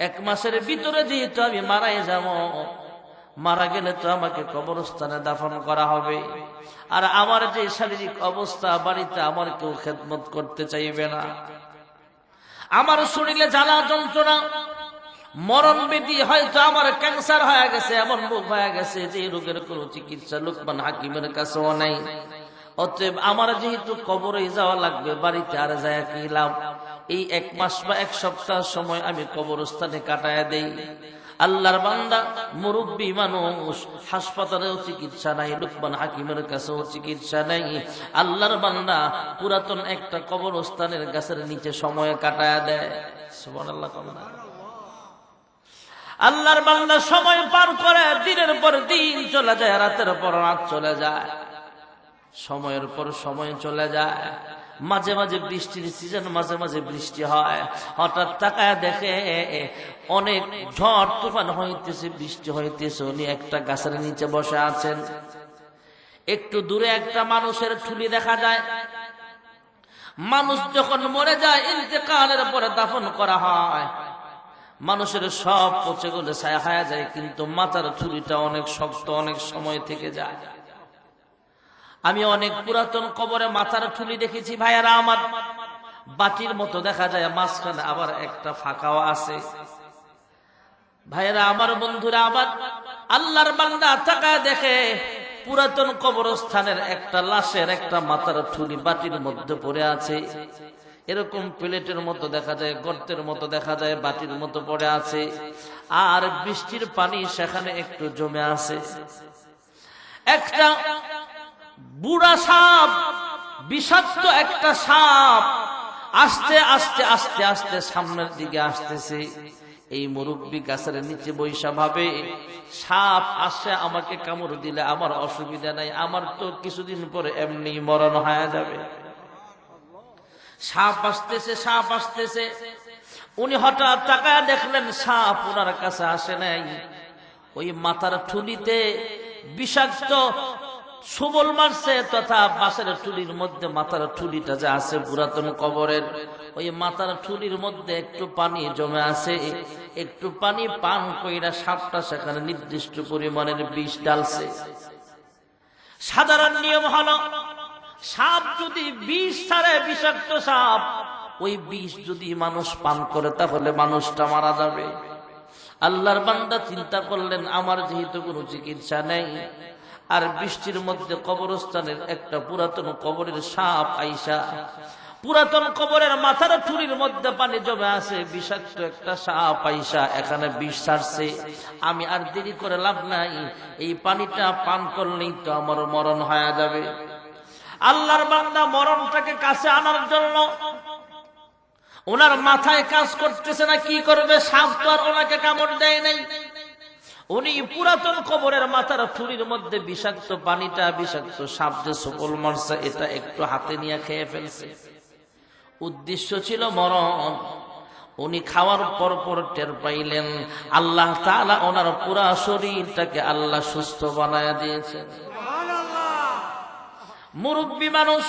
1 মাসের ভিতরে যেহেতু আমি মারাই যাব, মারা গেলে তো আমাকে কবরস্থানে দাফন করা হবে। আর আমার যে শারীরিক অবস্থা, বাড়িতে আমার কেউ খেদমত করতে চাইবে না। আমার শরীরে জ্বালা যন্ত্রণা, মরণ ব্যাধি, হয়তো আমার ক্যান্সার হয়ে গেছে, এমন রোগ হয়ে গেছে যে রোগের কোনো চিকিৎসা লোকমান হাকিমের কাছেও নাই। অতএব আমার যেহেতু কবরে যাওয়া লাগবে, বাড়িতে আর যায় কি লাভ? এই 1 মাস বা 1 সপ্তাহ সময় আমি কবরস্থানে কাটায় দেই। আল্লাহর বান্দা মুরব্বী মানুষ, হাসপাতালেও চিকিৎসা নাই, লোকমান হাকিমের কাছেও চিকিৎসা নাই। আল্লাহর বান্দা পুরাতন একটা কবরস্থানের গাছের নিচে সময় কাটায় দেয়। সুবহানাল্লাহ। আল্লাহর বান্দা সময় পার করে, দিনের পর দিন চলে যায়, রাতের পর রাত চলে যায়, সময়ের পর সময় চলে যায়। মাঝে মাঝে বৃষ্টির সিজন, মাঝে মাঝে বৃষ্টি হয়। হঠাৎ তাকায় দেখে অনেক ঝড় তুফান হইতেছে, বৃষ্টি হইতেছে। উনি একটা গাছের নিচে বসে আছেন। একটু দূরে একটা মানুষের ঠুলি দেখা যায়। মানুষ যখন মরে যায়, ইন্তেকালের পরে দাফন করা হয়, মানুষের সব পচে গলে ছায়া হয়ে যায়, কিন্তু মাথার ঠুলিটা অনেক শক্ত, অনেক সময় থেকে যায়। আমি অনেক পুরাতন কবরে মাথার ঠুলি দেখেছি ভাইয়ারা আমার, বাটির মতো দেখা যায়, মাঝখানে আবার একটা ফাঁকাও আছে। ভাইয়ারা আমার, বন্ধুরা আমার, আল্লাহর বান্দা তাকায় দেখে পুরাতন কবরস্থানের একটা লাশের একটা মাথার ঠুলি বাটির মধ্যে পড়ে আছে। এরকম প্লেটের মতো দেখা যায়, গর্তের মতো দেখা যায়, বাটির মতো পড়ে আছে। আর বৃষ্টির পানি সেখানে একটু জমে আছে। একটা বুড়া সাপ, বিষাক্ত একটা সাপ আস্তে আস্তে আস্তে আস্তে সামনের দিকে আসতেছে। এই মুরব্বী গাছের নিচে বৈশা ভাবে, সাপ আসে, আমাকে কামড় দিলে আমার অসুবিধা নাই, আমার তো কিছুদিন পরে এমনি মরণ হয়ে যাবে। সাপ আসতেছে, সাপ আসতেছে। উনি হঠাৎ তাকায় দেখলেন সাপ ওনার কাছে আসে নাই। ওই মাথার ঠুলিতে বিষাক্ত সবল মারছে, তথা বাঁশের ঠুলির মধ্যে মাথার ঠুলিটা যে আছে পুরাতন কবরের, ওই মাথার ঠুলির মধ্যে একটু পানি জমে আছে। একটু পানি পান কইরা সাপটা সেখানে নির্দিষ্ট পরিমাণের বিষ ডালছে। সাধারণ নিয়ম হলো, সাপ যদি বিষ ছাড়ে, বিষাক্ত সাপ, ওই বিষ যদি মানুষ পান করে তাহলে মানুষটা মারা যাবে। আল্লাহর বান্দা চিন্তা করলেন, আমার যেহেতু কোনো চিকিৎসা নেই, আর বৃষ্টির মধ্যে কবরস্থানের একটা পুরাতন কবরের সাপ আইসা, পুরাতন কবরের মাথার ঠুলির মধ্যে পানি জমে আছে, বিষাক্ত একটা সাপ আইসা এখানে বিষ ছাড়ছে, আমি আর দেরি করে লাভ নাই, এই পানিটা পান করলেই তো আমার মরণ হয়ে যাবে। আল্লাহর বান্দা মরণটাকে কাছে আনার জন্য ওনার মাথায় কাজ করতেছে না, কি করবে? সাপ তো আর ওনাকে কামড় দেয় নাই। উনি পুরাতন কবরের মাথার থুরির মধ্যে বিষাক্ত পানিটা, বিষাক্ত সাপ যে সকল মারছে, এটা একটু হাতে নিয়ে খেয়ে ফেলছে। উদ্দেশ্য ছিল মরণ। উনি খাওয়ার পর টের পাইলেন আল্লাহ তাআলা ওনার পুরা শরীরটাকে আল্লাহ সুস্থ বানায়া দিয়েছেন। মুরব্বী মানুষ,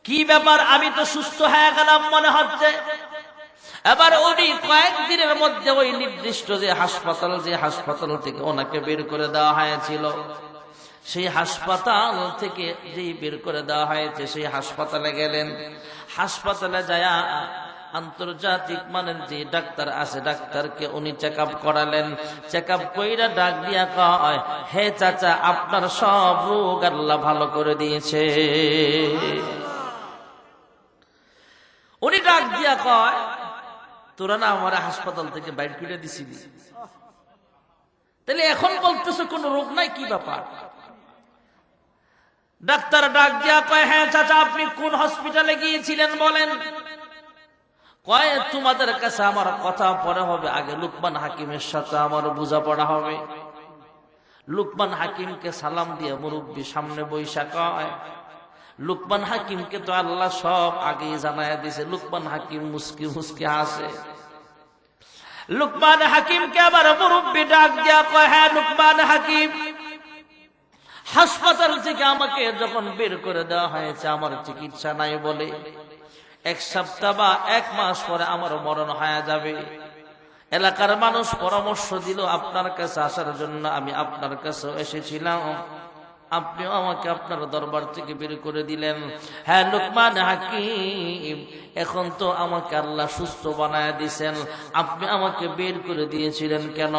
কি ব্যাপার, আমি তো সুস্থ হয়ে গেলাম মনে হচ্ছে। এবার উনি কয়েকদিনের মধ্যে ওই নির্দিষ্ট যে হাসপাতাল থেকে ওনাকে বের করে দেওয়া হয়েছিল, সেই হাসপাতাল থেকে যেই বের করে দেওয়া হয়েছে সেই হাসপাতালে গেলেন। হাসপাতালে যায়া আন্তর্জাতিক মানের যে ডাক্তার আছে, ডাক্তারকে উনি চেক আপ করালেন। চেক আপ কইরা ডাক দিয়া কয়, হে চাচা, আপনার সব রোগ আল্লাহ ভালো করে দিয়েছে। উনি ডাক দিয়া কয়, তোরা না আমার হাসপাতাল থেকে বাইর করে দিছিলি, তাহলে এখন বলতেছে কোন রোগ নাই, কি ব্যাপার? ডাক্তার ডাক দিয়া কয়, হ্যাঁ চাচা, আপনি কোন হসপিটালে গিয়েছিলেন বলেন। কয়, তোমাদের কাছে আমার কথা পরে হবে, আগে লুকমান হাকিমের সাথে আমার বোঝাপড়া হবে। লুকমান হাকিমকে সালাম দিয়ে মুরব্বী সামনে বৈশা কয়, লুকমান হাকিমকে তো আল্লাহ সব আগেই জানায়া দিছে। লুকমান হাকিম মুস্কি মুস্কি হাসে। লুকমান হাকিমকে আবার মুরব্বী ডাক দিয়া কয়, হ্যাঁ লুকমান হাকিম, হাসপাতাল থেকে আমাকে যখন বের করে দেওয়া হয়েছে, আমার চিকিৎসা নাই বলে 1 সপ্তাহ বা 1 মাস পরে আমার মরণ হয়ে যাবে। এলাকার মানুষ পরামর্শ দিল আপনার কাছে আসার জন্য, আমি আপনার কাছে এসেছিলাম, আপনিও আমাকে আপনার দরবার থেকে বের করে দিলেন। হ্যাঁ লুকমান হাকিম, এখন তো আমাকে আল্লাহ সুস্থ বানায় দিয়েছেন, আপনি আমাকে বের করে দিয়েছিলেন কেন?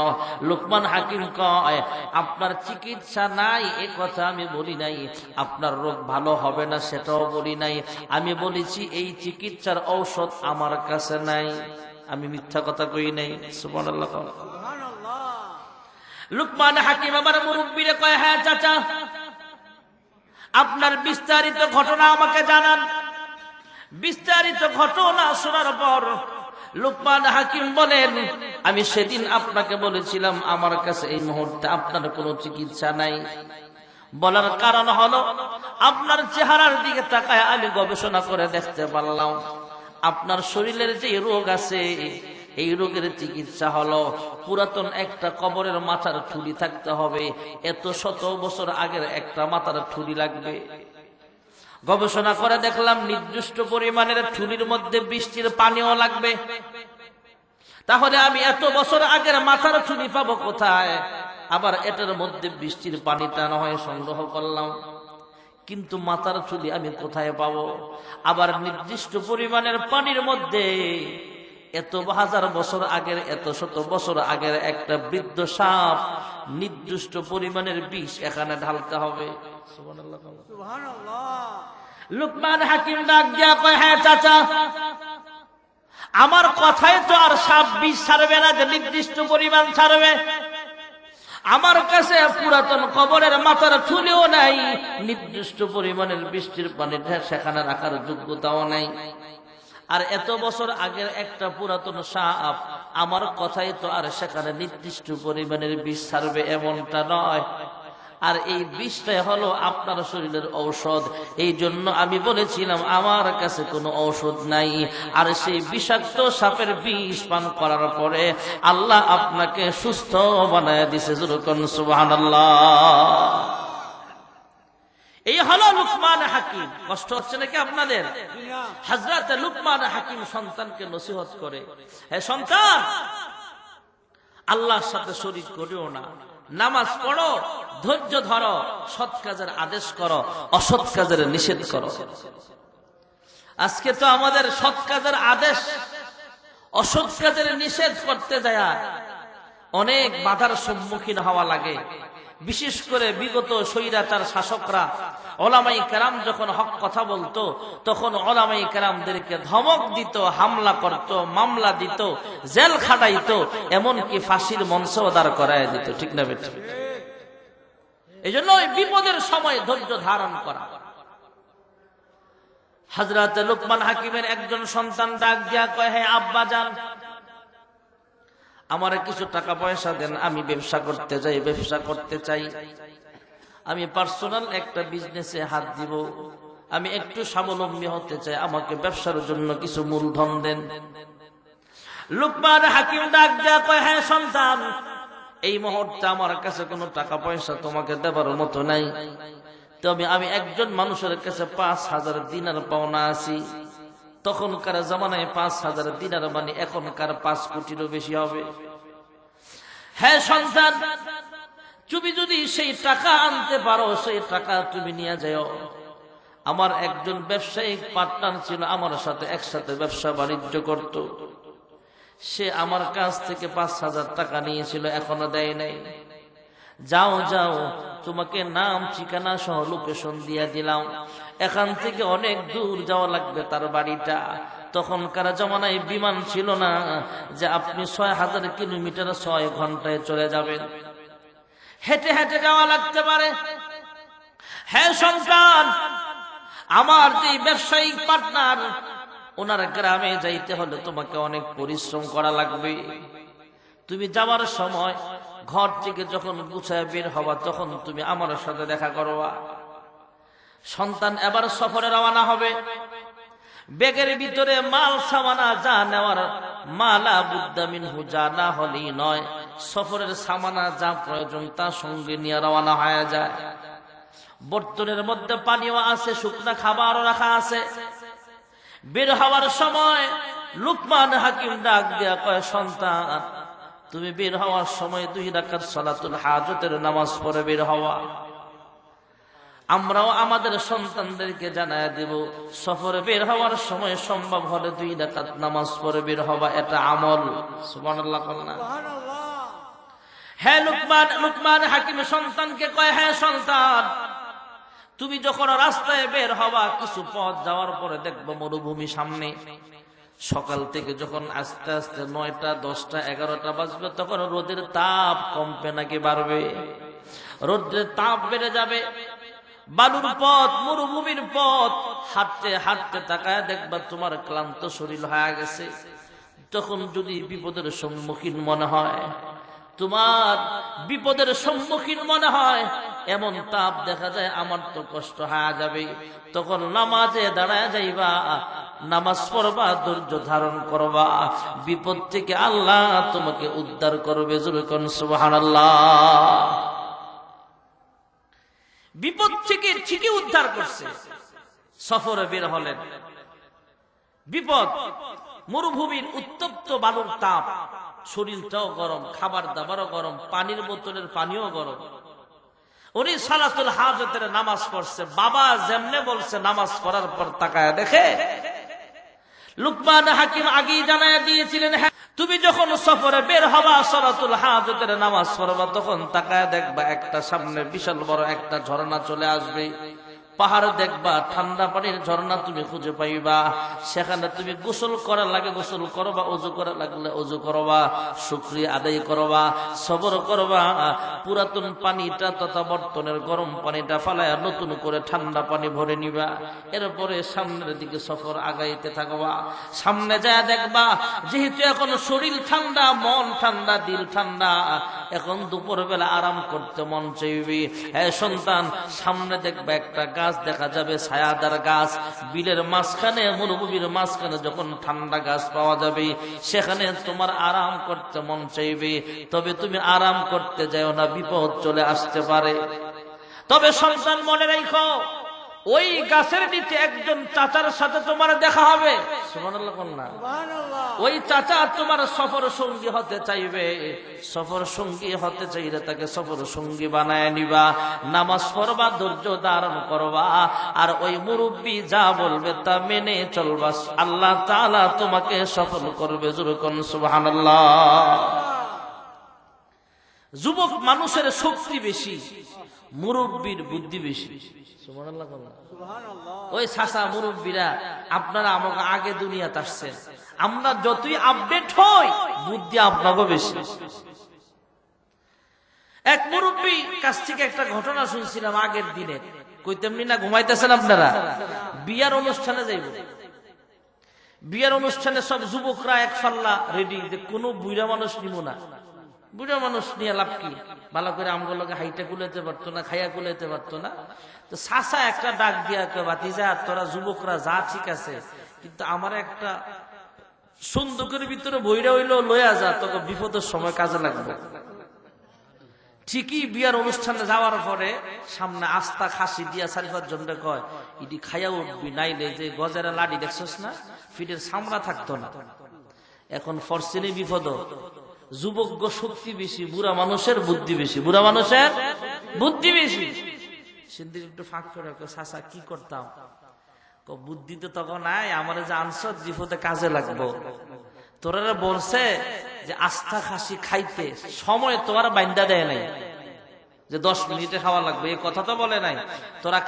লুকমান হাকিম কয়, আপনার চিকিৎসা নাই এ কথা আমি বলি নাই, আপনার রোগ ভালো হবে না সেটাও বলি নাই, আমি বলেছি এই চিকিৎসার ঔষধ আমার কাছে নাই। আমি মিথ্যা কথা কই নাই। সুবহানাল্লাহ। লুকমান হাকিম আবার মুরব্বিরে কয়, হ্যাঁ চাচা, আপনার বিস্তারিত ঘটনা আমাকে জানান। বিস্তারিত ঘটনা শোনার পর লুকমান হাকিম বলেন, আমি সেদিন আপনাকে বলেছিলাম আমার কাছে এই মুহূর্তে আপনার কোনো চিকিৎসা নাই। বলার কারণ হলো, আপনার চেহারার দিকে তাকায় আমি গবেষণা করে দেখতে পারলাম আপনার শরীরের যে রোগ আছে, এই রোগের চিকিৎসা হলো পুরাতন একটা কবরের মাথার ঠুলি থাকতে হবে, এত শত বছর আগের একটা মাথার ঠুলি লাগবে। গবেষণা করে দেখলাম নির্দিষ্ট পরিমাণের ঠুলির মধ্যে বৃষ্টির পানিও লাগবে। তাহলে আমি এত বছর আগের মাথার ঠুলি পাবো কোথায়? আবার এটার মধ্যে বৃষ্টির পানিটা না হয় সংগ্রহ করলাম, কিন্তু মাথার ঠুলি আমি কোথায় পাবো? আবার নির্দিষ্ট পরিমাণের পানির মধ্যে এত হাজার বছর আগের, এত শত বছর আগের একটা বৃদ্ধ সাপ নির্দিষ্ট পরিমাণের বিষ এখানে ঢালতে হবে। লুকমান হাকিম ডাক দিয়া কয়, হ্যাঁ চাচা, আমার কথায় তো আর সাপ বিষ ছাড়বে না যে নির্দিষ্ট পরিমাণ ছাড়বে। আমার কাছে পুরাতন কবরের মাথার ঠুলিও নাই, নির্দিষ্ট পরিমাণের বৃষ্টির পানি সেখানে রাখার যোগ্যতাও নাই। আর এত বছর আগের একটা পুরাতন সাপ, আমার কথাই তো আর সেখানে নির্দিষ্ট পরিমাণের বিষ ছাড়বে এমনটা নয়। আর এই বিষটাই হলো আপনার শরীরের ঔষধ। এই জন্য আমি বলেছিলাম আমার কাছে কোনো ঔষধ নাই। আর সেই বিষাক্ত সাপের বিষ পান করার পরে আল্লাহ আপনাকে সুস্থ বানায় দিছে। যেরকম সুবহানাল্লাহ। এই হলো লুকমান হাকিম। কষ্ট হচ্ছে নাকি আপনাদের? হযরত লুকমান হাকিম সন্তানকে নসিহত করে, হে সন্তান, আল্লাহর সাথে শরীক করিও না, নামাজ পড়ো, ধৈর্য ধরো, সৎ কাজের আদেশ করো, অসৎ কাজের নিষেধ করো। আজকে তো আমাদের সৎ কাজের আদেশ, অসৎ কাজের নিষেধ করতে যায় অনেক বাধার সম্মুখীন হওয়া লাগে। বিশেষ করে বিগত স্বৈরাচার শাসকরা ওলামাই কেরাম যখন হক কথা বলতো, তখন ওলামাই কেরামদেরকে ধমক দিত, হামলা করত, মামলা দিত, জেল খাটাইতো, এমনকি ফাঁসির মঞ্চ দাঁড় করায় দিত। ঠিক না বেটা? এই জন্য ওই বিপদের সময় ধৈর্য ধারণ করা। হযরত লুকমান হাকিমের একজন সন্তান ডাক দিয়া কয়, হে আব্বা জান, আমার কিছু টাকা পয়সা দেন, আমি ব্যবসা করতে চাই, আমি পার্সোনাল একটা বিজনেসে হাত দিব, আমি একটু স্বাবলম্বী হতে চাই, আমাকে ব্যবসার জন্য কিছু মূলধন দেন। লুকমান হাকিম ডাক দিয়া কয়, হ্যাঁ সন্তান, এই মুহূর্তে আমার কাছে কোনো টাকা পয়সা তোমাকে দেবার মতো নাই, তবে আমি একজন মানুষের কাছে 5,000 দিনার পাওনা আছি। তখনকার জামানায় 5,000 দিনার মানে এখনকার 5 কোটিরও বেশি হবে। হ্যাঁ সন্তান, তুমি যদি সেই টাকা আনতে পারো, সেই টাকা তুমি নিয়ে যাও। আমার একজন ব্যবসায়িক পার্টনার ছিল, আমার সাথে একসাথে ব্যবসা বাণিজ্য করত, সে আমার কাছ থেকে 5,000 টাকা নিয়েছিল, এখনো দেয় নাই। যাও যাও, তোমাকে নাম ঠিকানা সহ লোকেশন দিয়ে দিলাম, এখান থেকে অনেক দূর যাওয়া লাগবে তার বাড়িটা। তখনকার জমানায় বিমান ছিল না যে আপনি 6,000 কিলোমিটার 6 ঘন্টায় চলে যাবেন, হেঁটে হেঁটে যাওয়া লাগতে পারে। হ্যাঁ সন্তান, আমার যে ব্যবসায়িক পার্টনার, ওনার গ্রামে যাইতে হলে তোমাকে অনেক পরিশ্রম করা লাগবে। তুমি যাওয়ার সময় ঘর থেকে যখন গুছায় বের হবা, তখন তুমি আমার সাথে দেখা করবা। সন্তান এবার সফরে রওনা হবে। ব্যাগের ভিতরে মাল সামানা যা নেওয়ার, মালা বুদ্দা মিনহু, যা না হলেই নয়, সফরের সামানা যা প্রয়োজন তা সঙ্গে নিয়ে রওনা হয়ে যায়। বর্তনের মধ্যে পানিও আছে, শুকনা খাবারও রাখা আছে। বের হওয়ার সময় লুকমান হাকিম ডাক দিয়া কয়, সন্তান, তুমি বের হওয়ার সময় 2 রাকাত সালাতুল হাজতের নামাজ পড়ে বের হওয়া। আমরাও আমাদের সন্তানদেরকে জানায় দেব, সফরে বের হওয়ার সময় সম্ভব হলে 2 রাকাত নামাজ পড়ে বের হওয়া, এটা আমল। সুবহানাল্লাহ। হ্যাঁ লুকমান হাকিম সন্তানকে কয়, হ্যাঁ সন্তান, তুমি যখন রাস্তায় বের হবা, কিছু পথ যাওয়ার পরে দেখবো মরুভূমি সামনে। সকাল থেকে যখন আস্তে আস্তে 9টা, 10টা, 11টা বাজবে, তখন রোদের তাপ কমবে নাকি বাড়বে? রোদের তাপ বেড়ে যাবে। বালুর পথ, মরুভূমির পথ, হাঁটতে হাঁটতে তাকায় দেখবা তোমার ক্লান্ত শরীর হয়ে গেছে। তখন যদি বিপদের সম্মুখীন মনে হয়, তোমার বিপদের সম্মুখীন মনে হয়, এমন তাপ দেখা যায়, আমার তো কষ্ট হয়ে যাবে, তখন নামাজে দাঁড়ায় যাইবা, নামাজ পড়বা, ধৈর্য ধারণ করবা, বিপদ থেকে আল্লাহ তোমাকে উদ্ধার করবে। জোরে কোন সুবহানাল্লাহ। বিপদ থেকে ঠিকই উদ্ধার করছে। সফরে বের হলেন, বিপদ, মরুভূমির উত্তপ্ত বালুর তাপ, শরীরটাও গরম, খাবার দাবারও গরম, পানির বোতলের পানিও গরম। উনি সালাতুল হাজতের নামাজ পড়ছে। বাবা যেমনে বলছে, নামাজ পড়ার পর তাকায় দেখে, লুকমান হাকিম আগেই জানায় দিয়েছিলেন, হ্যাঁ তুমি যখন সফরে বের হবা, সালাতুল হাজতের নামাজ পড়বা, তখন তাকায় দেখবা একটা সামনে বিশাল বড় একটা ঝর্ণা চলে আসবে। পাহাড় দেখবা, ঠান্ডা পানির ঝর্ণা তুমি খুঁজে পাইবা। সেখানে তুমি গোসল করা লাগে গোসল করবা, ওযু করা লাগলে ওযু করবা, শুকরিয়া আদায় করবা, সবর করবা। পুরাতন পানিটা তথা বর্তনের গরম পানিটা ফালায়া নতুন করে ঠান্ডা পানি ভরে নিবা। এরপরে সামনের দিকে সফর আগাইতে থাকবা। সামনে যায় দেখবা, যেহেতু এখন শরীর ঠান্ডা, মন ঠান্ডা, দিল ঠান্ডা, এখন দুপুর বেলা আরাম করতে মন চাইবে। হ্যাঁ সন্তান, সামনে দেখবা একটা গাছ দেখা যাবে, ছায়াদার গাছ। বিলের মাঝখানে, মরুভূমির মাঝখানে যখন ঠান্ডা গাছ পাওয়া যাবে, সেখানে তোমার আরাম করতে মন চাইবে। তবে তুমি আরাম করতে যাও না, বিপদ চলে আসতে পারে। তবে সন্তান মনে রাখো, ওই গাছের নিচে একজন চাচার সাথে তোমার দেখা হবে। সুবহানাল্লাহ বলনা। ওই চাচা তোমার সফর সঙ্গী হতে চাইবে। সফর সঙ্গী হতে চাইলে তাকে সফর সঙ্গী বানায় নিবা, নামাজ পড়বা, ধৈর্য ধারণ করবা, আর ওই মুরব্বী যা বলবে তা মেনে চলবা। আল্লাহ তাআলা তোমাকে সফল করবে। জোরে কোন সুবহানাল্লাহ। যুবক মানুষের শক্তি বেশি, মুরব্বীর বুদ্ধি বেশি। সুবহানাল্লাহ। ওই চাচা মুরব্বীরা আপনারা আমাকে আগে দুনিয়াতে আসছেন, আমরা যতই আপডেট হই, বুদ্ধি আপনাকে বেশি। এক মুরব্বী কাছ থেকে একটা ঘটনা শুনছিলাম আগের দিনে। কইতেমনি না ঘুমাইতেছেন আপনারা? বিয়ার অনুষ্ঠানে যাইব, বিয়ার অনুষ্ঠানে সব যুবকরা এক ফাল্লা রেডি, যে কোনো বুড়া মানুষ নিব না। বুড়া মানুষ নিয়ে লাভ কি? ভালো করে আমগুলোকে হাইটা কুলাইতে পারতো না, খাইয়া কুলাইতে পারতো না। তো চাচা একটা ডাক দিয়া কয়, ভাতিজা তোরা যুবকরা যা ঠিক আছে, কিন্তু আমার একটা সন্দুকের ভিতরে বইরা হইলেও লইয়া যা, তোকে বিপদের সময় কাজে লাগবে। ঠিকই বিয়ার অনুষ্ঠানে যাওয়ার পরে সামনে আস্তা খাসি দিয়া 4-5 জনকে কয়, ইডি খাইয়া উঠবি, নাইলে যে গজারা লাডি দেখছস না, ফিটের সামরা থাকতো না। এখন ফরসিনে বিপদ, যুবক শক্তি বেশি, বুড়া মানুষের বুদ্ধি বেশি, বুড়া মানুষের বুদ্ধি বেশি। সেদিন একটু ফাঁক করে চাচা কি করতাম, বুদ্ধি তো তখন নাই, আমার যে আনসার বিপদে কাজে লাগবো। তোরা বলছে যে আস্থা খাসি খাইতে সময় তোমার বাইন্দা দেয় নাই, যে 10 মিনিটে খাওয়া লাগবে, এই কথা তো বলে নাই। তোরা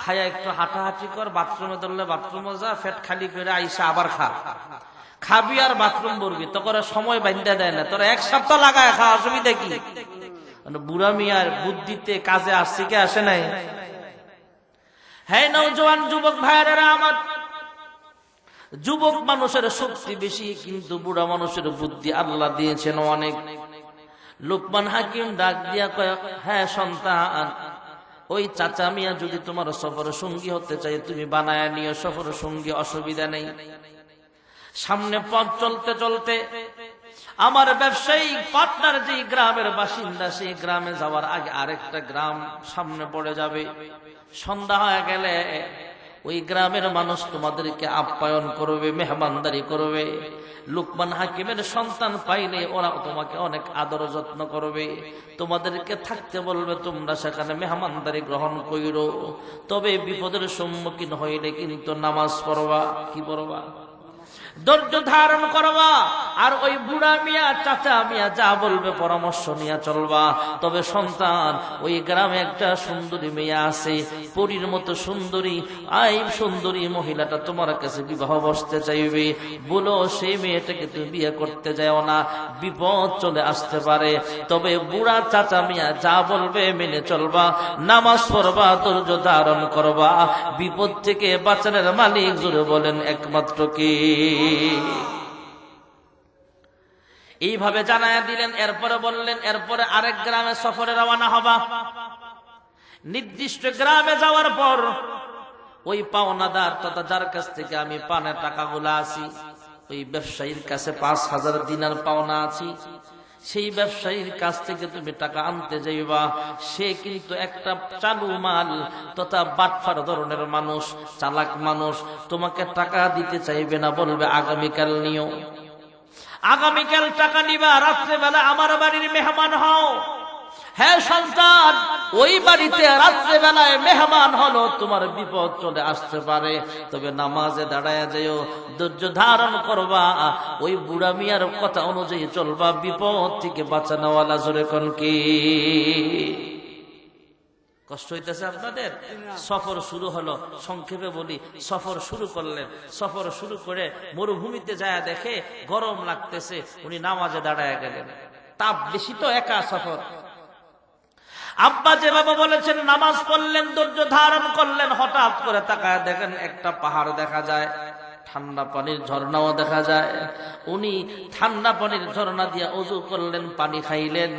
খাইয়া একটু হাঁটাহাঁটি কর, বাথরুমে ধরলে বাথরুমে যা, পেট খালি করে আইসা আবার খাবি আর বাথরুম বলবি, তো করে সময় বাইন্দা দেয় না। তোরা 1 সপ্তাহ লাগায় খা, অসুবিধা কি? বুড়া মিয়ার বুদ্ধিতে কাজে আসছে কি আসে নাই? হ্যাঁ নওজোয়ান যুবক ভাইয়েরা আমার, যুবক মানুষের শক্তি বেশি, কিন্তু বুড়া মানুষের বুদ্ধি আল্লাহ দিয়েছেন অনেক। লোকমান হাকিম ডাক দিয়া কয়, হ্যাঁ সন্তান, ওই চাচা মিয়া যদি তোমার সফর সঙ্গী হতে চাই, তুমি বানায় নিও সফর সঙ্গী, অসুবিধা নেই। সামনে পথ চলতে চলতে আমার ব্যবসায়ী পার্টনার যে গ্রামের বাসিন্দা, সেই গ্রামে যাওয়ার আগে আরেকটা গ্রাম সামনে পড়ে যাবে। সন্ধ্যা হয়ে গেলে ওই গ্রামের মানুষ তোমাদেরকে আপ্যায়ন করবে, মেহমানদারি করবে। লুকমান হাকিমের সন্তান পাইলে ওরা তোমাকে অনেক আদর যত্ন করবে, তোমাদেরকে থাকতে বলবে, তোমরা সেখানে মেহমানদারি গ্রহণ কইরো। তবে বিপদের সম্মুখীন হইলে কিন্তু নামাজ পড়বা। কি পড়বা? ধৈর্য ধারণ করবা। আর ওই বুড়া মিয়া চাচা মিয়া যা বলবে পরামর্শ নিয়ে চলবা। তবে সন্তান, ওই গ্রামে একটা সুন্দরী মেয়ে আছে, পরীর মতো সুন্দরী, সুন্দরী মহিলাটা তোমার কাছে বিবাহ বসতে চাইবে, বলো সেই মেয়েটাকে তুমি বিয়ে করতে যাও না, বিপদ চলে আসতে পারে। তবে বুড়া চাচা মিয়া যা বলবে মেনে চলবা, নামাজ পড়বা, ধৈর্য ধারণ করবা। বিপদ থেকে বাঁচানোর মালিক জোরে বলেন একমাত্র কে? এইভাবে জানায়া দিলেন। এরপরে বললেন, এরপরে আরেক গ্রামে সফরে রওনা হবা। নির্দিষ্ট গ্রামে যাওয়ার পর ওই পাওনাদার তথা যার কাছ থেকে আমি পানের টাকাগুলো আছি, ওই ব্যবসায়ীর কাছে 5000 দিনার পাওনা আছি, সেই ব্যবসায়ীর কাছ থেকে তুমি টাকা আনতে যাইবা। সে কিন্তু একটা চালু মাল তথা বাটফার ধরনের মানুষ, চালাক মানুষ, তোমাকে টাকা দিতে চাইবে না, বলবে আগামীকাল নিও। আগামীকাল টাকা নিবা, রাত্রেবেলা আমার বাড়ির মেহমান হও। হ্যাঁ সন্তান, ওই বাড়িতে রাত্রেবেলায় মেহমান হলো, তোমার বিপদ চলে আসতে পারে। তবে নামাজে দাঁড়ায় যেও, ধৈর্য ধারণ করবা, ওই বুড়া মিয়ার কথা অনুযায়ী চলবা, বিপদ থেকে বাঁচানোওয়ালা জোরে কোন কি? কষ্ট হইতেছে আপনাদের? সফর শুরু হলো, সংক্ষেপে বলি, সফর শুরু করলেন। সফর শুরু করে মরুভূমিতে যায় দেখে গরম লাগতেছে, উনি নামাজে দাঁড়ায় গেলেন। তাপ বেশি তো, একা সফর। আব্বা যেভাবে বলেছেন নামাজ পড়লেন, ধৈর্য ধারণ করলেন। হঠাৎ করে তাকায় দেখেন একটা পাহাড় দেখা যায়, ঠান্ডা পানির ঝর্ণাও দেখা যায়। উনি ঠান্ডা পানির ঝর্ণা দিয়া ওযু করলেন, পানি খাইলেন,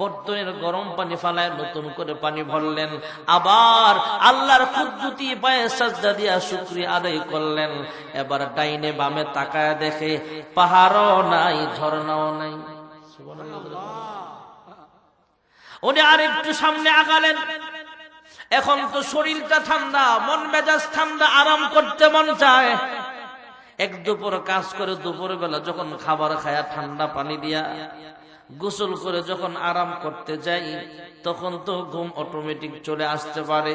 বর্তনের গরম পানি ফালায় নতুন করে পানি ভরলেন। আবার আল্লাহর কুদরতি পায়ে সাজদা দিয়া শুকরিয়া আদায় করলেন। এবার ডাইনে বামে তাকায় দেখে পাহাড়ও নাই, ঝর্ণাও নাই। উনি আর একটু সামনে আগালেন। এখন তো শরীরটা ঠান্ডা, মন মেজাজ ঠান্ডা, আরাম করতে মন চায়। এক দুপুর কাজ করে দুপুর বেলা যখন খাবার খায়া ঠান্ডা পানি দিয়া গোসল করে যখন আরাম করতে যাই, তখন তো ঘুম অটোমেটিক চলে আসতে পারে।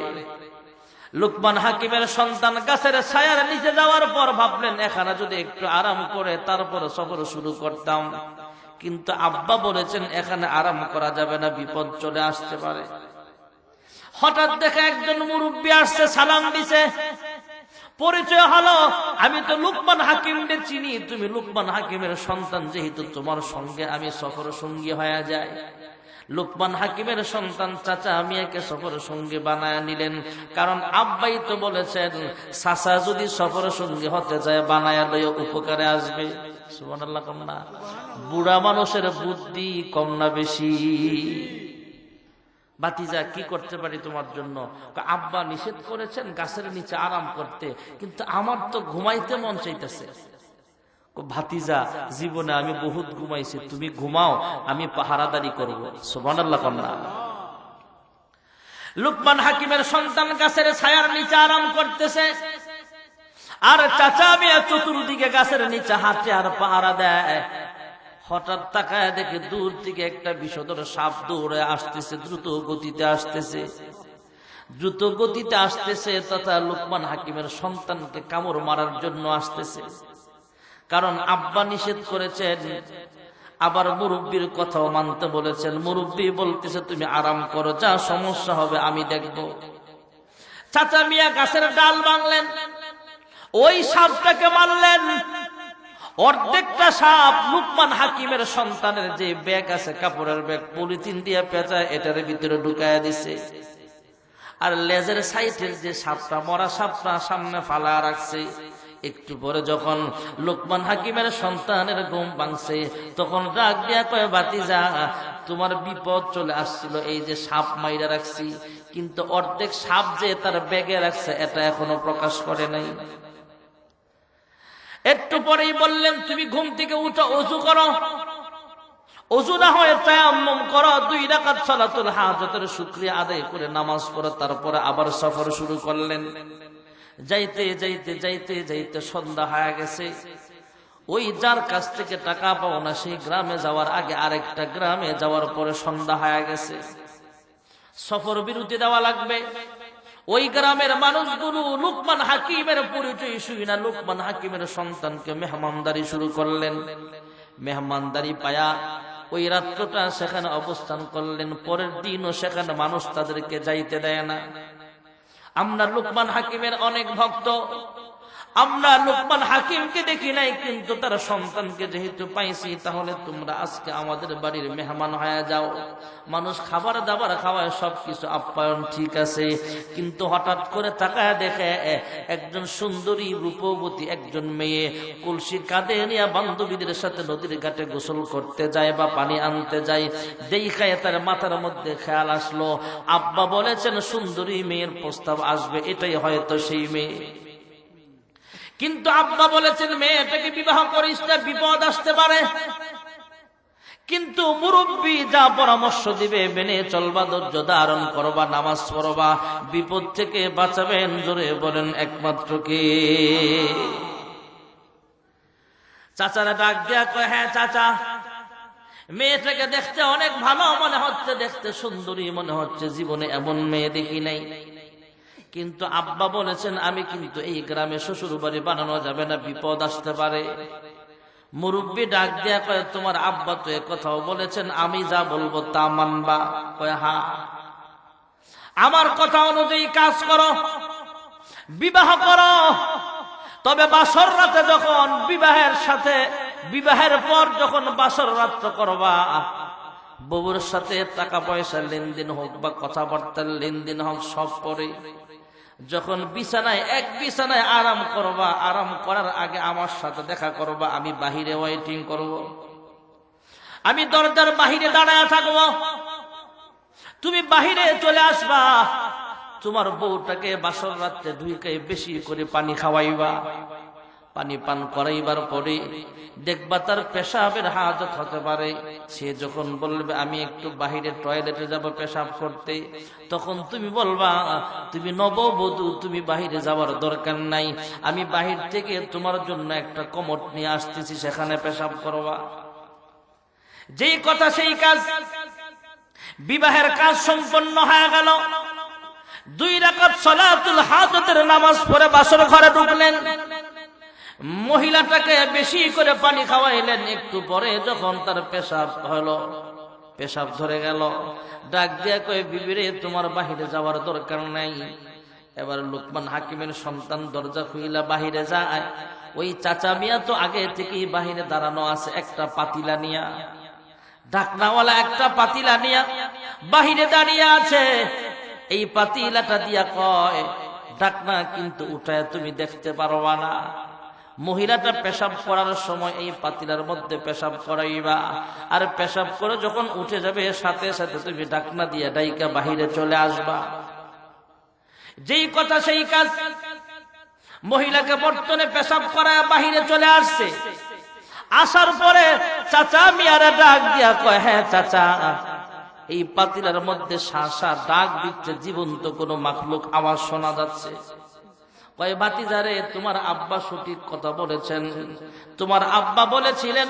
লুকমান হাকিমের সন্তান গাছের ছায়ার নিচে যাওয়ার পর ভাবলেন, এখানে যদি একটু আরাম করে তারপরে সফর শুরু করতাম। কিন্তু আব্বা বলেছেন এখানে আরাম করা যাবে না, বিপদ চলে আসতে পারে। হঠাৎ দেখে একজন মুরব্বী আসছে, সালাম দিছে। পরিচয় হলো, আমি তো লুকমান হাকিমকে চিনি, তুমি লুকমান হাকিমের সন্তান, যেহেতু তোমার সঙ্গে আমি সফর সঙ্গী হয়ে যায়। লোকমান হাকিমের সন্তান চাচা মিয়াকে সফরের সঙ্গে বানায় নিলেন, কারণ আব্বাই তো বলেছেন চাচা যদি সফরের সঙ্গে হতে যায় বানায় লয়ে উপকারে আসবে। সুবহানাল্লাহ কম না? বুড়া মানুষের বুদ্ধি কম না বেশি? ভাতিজা কি করতে পারি তোমার জন্য? আব্বা নিষেধ করেছেন গাছের নিচে আরাম করতে, কিন্তু আমার তো ঘুমাইতে মন চাইতেছে। ভাতিজা জীবনে আমি বহুত ঘুমাইছি, তুমি ঘুমাও, আমি পাহারাদারি করব। সুবহানাল্লাহ কন্যা। লুকমান হাকিমের সন্তান গাছের ছায়ার নিচে আরাম করতেছে, আর চাচা মিয়া চতুর্দিকে গাছের নিচে হাতে আর পাহারা দেয়। হঠাৎ তাকায় দেখে দূর থেকে একটা বিষধর সাপ দৌড়ে আসতেছে, দ্রুত গতিতে আসতেছে, দ্রুত গতিতে আসতেছে তথা লুকমান হাকিমের সন্তানকে কামড় মারার জন্য আসতেছে। কারণ আব্বা নিষেধ করেছেন, আবার মুরব্বীর কথাও মানতে বলেছেন। মুরব্বী বলতেছে তুমি আরাম করো, যা সমস্যা হবে আমি দেখব। চাচা মিয়া গাছের ডাল ভাঙলেন, ওই সাপটাকে মারলেন। অর্ধেকটা সাপ লুকমান হাকিমের সন্তানের যে ব্যাগ আছে, কাপড়ের ব্যাগ, পলিথিন দিয়ে পেঁচায় এটার ভিতরে ঢুকাইয়া দিছে। আর লেজের সাইডের যে সাপটা, মরা সাপটা সামনে ফালা রাখছে। একটু পরে যখন লোকমান হাকিমের সন্তানের ঘুম ভাঙছে, তখন ডাক দিয়া কয় ভাতিজা তোমার বিপদ চলে আসছিল, এই যে সাপ মাইরা রাখছি, কিন্তু অর্ধেক সাপ যে তার ব্যাগে রাখছে এটা এখনো প্রকাশ করে নাই। একটু পরেই বললেন তুমি ঘুম থেকে উঠো, ওযু করো, ওযু না হয় তায়াম্মুম করো, 2 রাকাত সালাতুল হাজতের শুকরিয়া আদায় করে নামাজ পড়ো। তারপরে আবার সফর শুরু করলেন। যাইতে যাইতে যাইতে যাইতে সন্ধ্যা হয়ে গেছে। ওই যার কাছ থেকে টাকা পাও না সেই গ্রামে যাওয়ার আগে আরেকটা গ্রামে যাওয়ার পরে সন্ধ্যা হয়ে গেছে। সফর বিরতি দেওয়া লাগবে। ওই গ্রামের মানুষগুলো লুকমান হাকিমের পরিচয় শুই না লুকমান হাকিমের সন্তানকে মেহমানদারি শুরু করলেন। মেহমানদারি পায়া ওই রাত্রটা সেখানে অবস্থান করলেন। পরের দিনও সেখানে মানুষ তাদেরকে যাইতে দেয় না। আমরা লুকমান হাকিমের অনেক ভক্ত, আমরা লুকমান হাকিমকে দেখি নাই, কিন্তু তার সন্তানকে যেহেতু পাইছি, তাহলে তোমরা আজকে আমাদের বাড়ির মেহমান হয়ে যাও। মানুষ খাবার দাবার খাওয়ায়, সবকিছু আপ্যায়ন ঠিক আছে, কিন্তু হঠাৎ করে তাকায় দেখে একজন সুন্দরী রূপবতী একজন মেয়ে কলসি কাঁধে নিয়ে বান্ধবীদের সাথে নদীর ঘাটে গোসল করতে যায় বা পানি আনতে যায়। দেখায় তার মাথার মধ্যে খেয়াল আসলো, আব্বা বলেছেন সুন্দরী মেয়ের প্রস্তাব আসবে, এটাই হয়তো সেই মেয়ে। কিন্তু আব্বা বলেছেন মেয়েটাকে বিবাহ করিস না, বিপদ আসতে পারে। কিন্তু মুরব্বী যা পরামর্শ দিবে মেনে চলবা, ধৈর্য ধারণ করবা, নামাজ পড়বা, বিপদ থেকে বাঁচাবেন। জোরে বলেন একমাত্র কে? চাচারা ডাক দিয়া কয় হ্যাঁ চাচা, মেয়েটাকে দেখতে অনেক ভালো মনে হচ্ছে, দেখতে সুন্দরী মনে হচ্ছে, জীবনে এমন মেয়ে দেখি নাই। কিন্তু আব্বা বলেছেন আমি কিন্তু এই গ্রামে শ্বশুর বাড়ি বানানো যাবে না, বিপদ আসতে পারে। মুরব্বী ডাক দিয়া কয় তোমার আব্বা তো এ কথাও বলেছেন, আমি যা বলবো তা মানবা? কয় হ্যাঁ। আমার কথা অনুযায়ী কাজ করো, বিবাহ করো। তবে বাসর রাতে যখন বিবাহের পর যখন বাসর রাত্র করবা, বউর সাথে টাকা পয়সা লেনদেন হোক বা কথাবার্তার লেনদেন হোক, সব পরে যখন বিছানায় এক বিছানায় আরাম করবা, আরাম করার আগে আমার সাথে দেখা করবা। আমি বাহিরে ওয়েটিং করব, আমি দরজার বাহিরে দাঁড়ায় থাকবো, তুমি বাহিরে চলে আসবা। তোমার বউটাকে বাসর রাত্রে ঢুকে বেশি করে পানি খাওয়াইবা। পানি পান করাইবার পরে দেখবা তার পেশাবের হাজত হতে পারে। সে যখন বলবে আমি একটু বাহিরে টয়লেটে যাব পেশাব করতে, তখন তুমি বলবা তুমি নববধূ, তুমি বাহিরে যাওয়ার দরকার নাই, আমি বাহির থেকে তোমার জন্য একটা কমোড নিয়ে আসতেছি, সেখানে পেশাব করবা। যেই কথা সেই কাজ। বিবাহের কাজ সম্পন্ন হয়ে গেল। 2 রাকাত সালাতুল হাজতের নামাজ পড়ে বাসর ঘরে ঢুকলেন। মহিলাটাকে বেশি করে পানি খাওয়াইলেন। একটু পরে যখন তার পেশাব হলো, পেশাব ধরে গেল, ডাক দিয়া কয়ে বিবিরে তোমার বাহিরে যাওয়ার দরকার নাই। এবার লুকমান হাকিমের সন্তান দরজা খুইলা বাহিরে যায়। ওই চাচা মিয়া তো আগে থেকেই বাহিরে দাঁড়ানো আছে একটা পাতিলা নিয়া। ঢাকনাওয়ালা একটা পাতিলা নিয়ে বাহিরে দাঁড়িয়ে আছে। এই পাতিলাটা দিয়া কয়, ঢাকনা কিন্তু উঠায় তুমি দেখতে পারবা না। মহিলাটা পেশাব করার সময় এই পাতিলার মধ্যে পেশাব করাইবা, আর পেশাব করে যখন উঠে যাবে সাথে সাথে তুমি ঢাকনা দিয়ে ডাইকা বাহিরে চলে আসবা। যেই কথা সেই কাজ। মহিলাকে বর্তনে পেশাব করায় বাহিরে চলে আসছে। আসার পরে চাচা মিয়ারা ডাক দিয়া কয়, হ্যাঁ চাচা, এই পাতিলার মধ্যে শাঁসা ডাক দিচ্ছে, জীবন্ত কোন মাখলুক আওয়াজ শোনা যাচ্ছে। কয় ভাতিজারে, তোমার আব্বা সঠিক কথা বলেছেন। তোমার আব্বা বলেছিলেন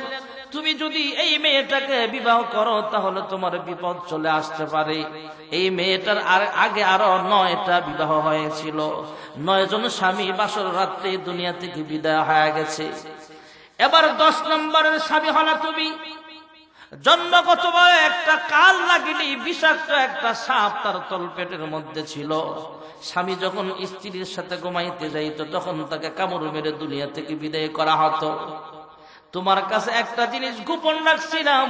তুমি যদি এই মেয়েটাকে বিবাহ করো তাহলে তোমার বিপদ চলে আসতে পারে। এই মেয়েটার আগে আরো 9টা বিবাহ হয়েছিল, 9 জন স্বামী বাসর রাত্রে দুনিয়া থেকে বিদায় হয়ে গেছে। এবার 10 নম্বরের স্বামী হলা তুমি। জন্মগতভাবে একটা কাল লাগিনি বিষাক্ত একটা সাপ তার তলপেটের মধ্যে ছিল। স্বামী যখন স্ত্রীর সাথে ঘুমাইতে যাইত তখন তাকে কামড় মেরে দুনিয়া থেকে বিদায় করা হতো। তোমার কাছে একটা জিনিস গোপন রাখছিলাম,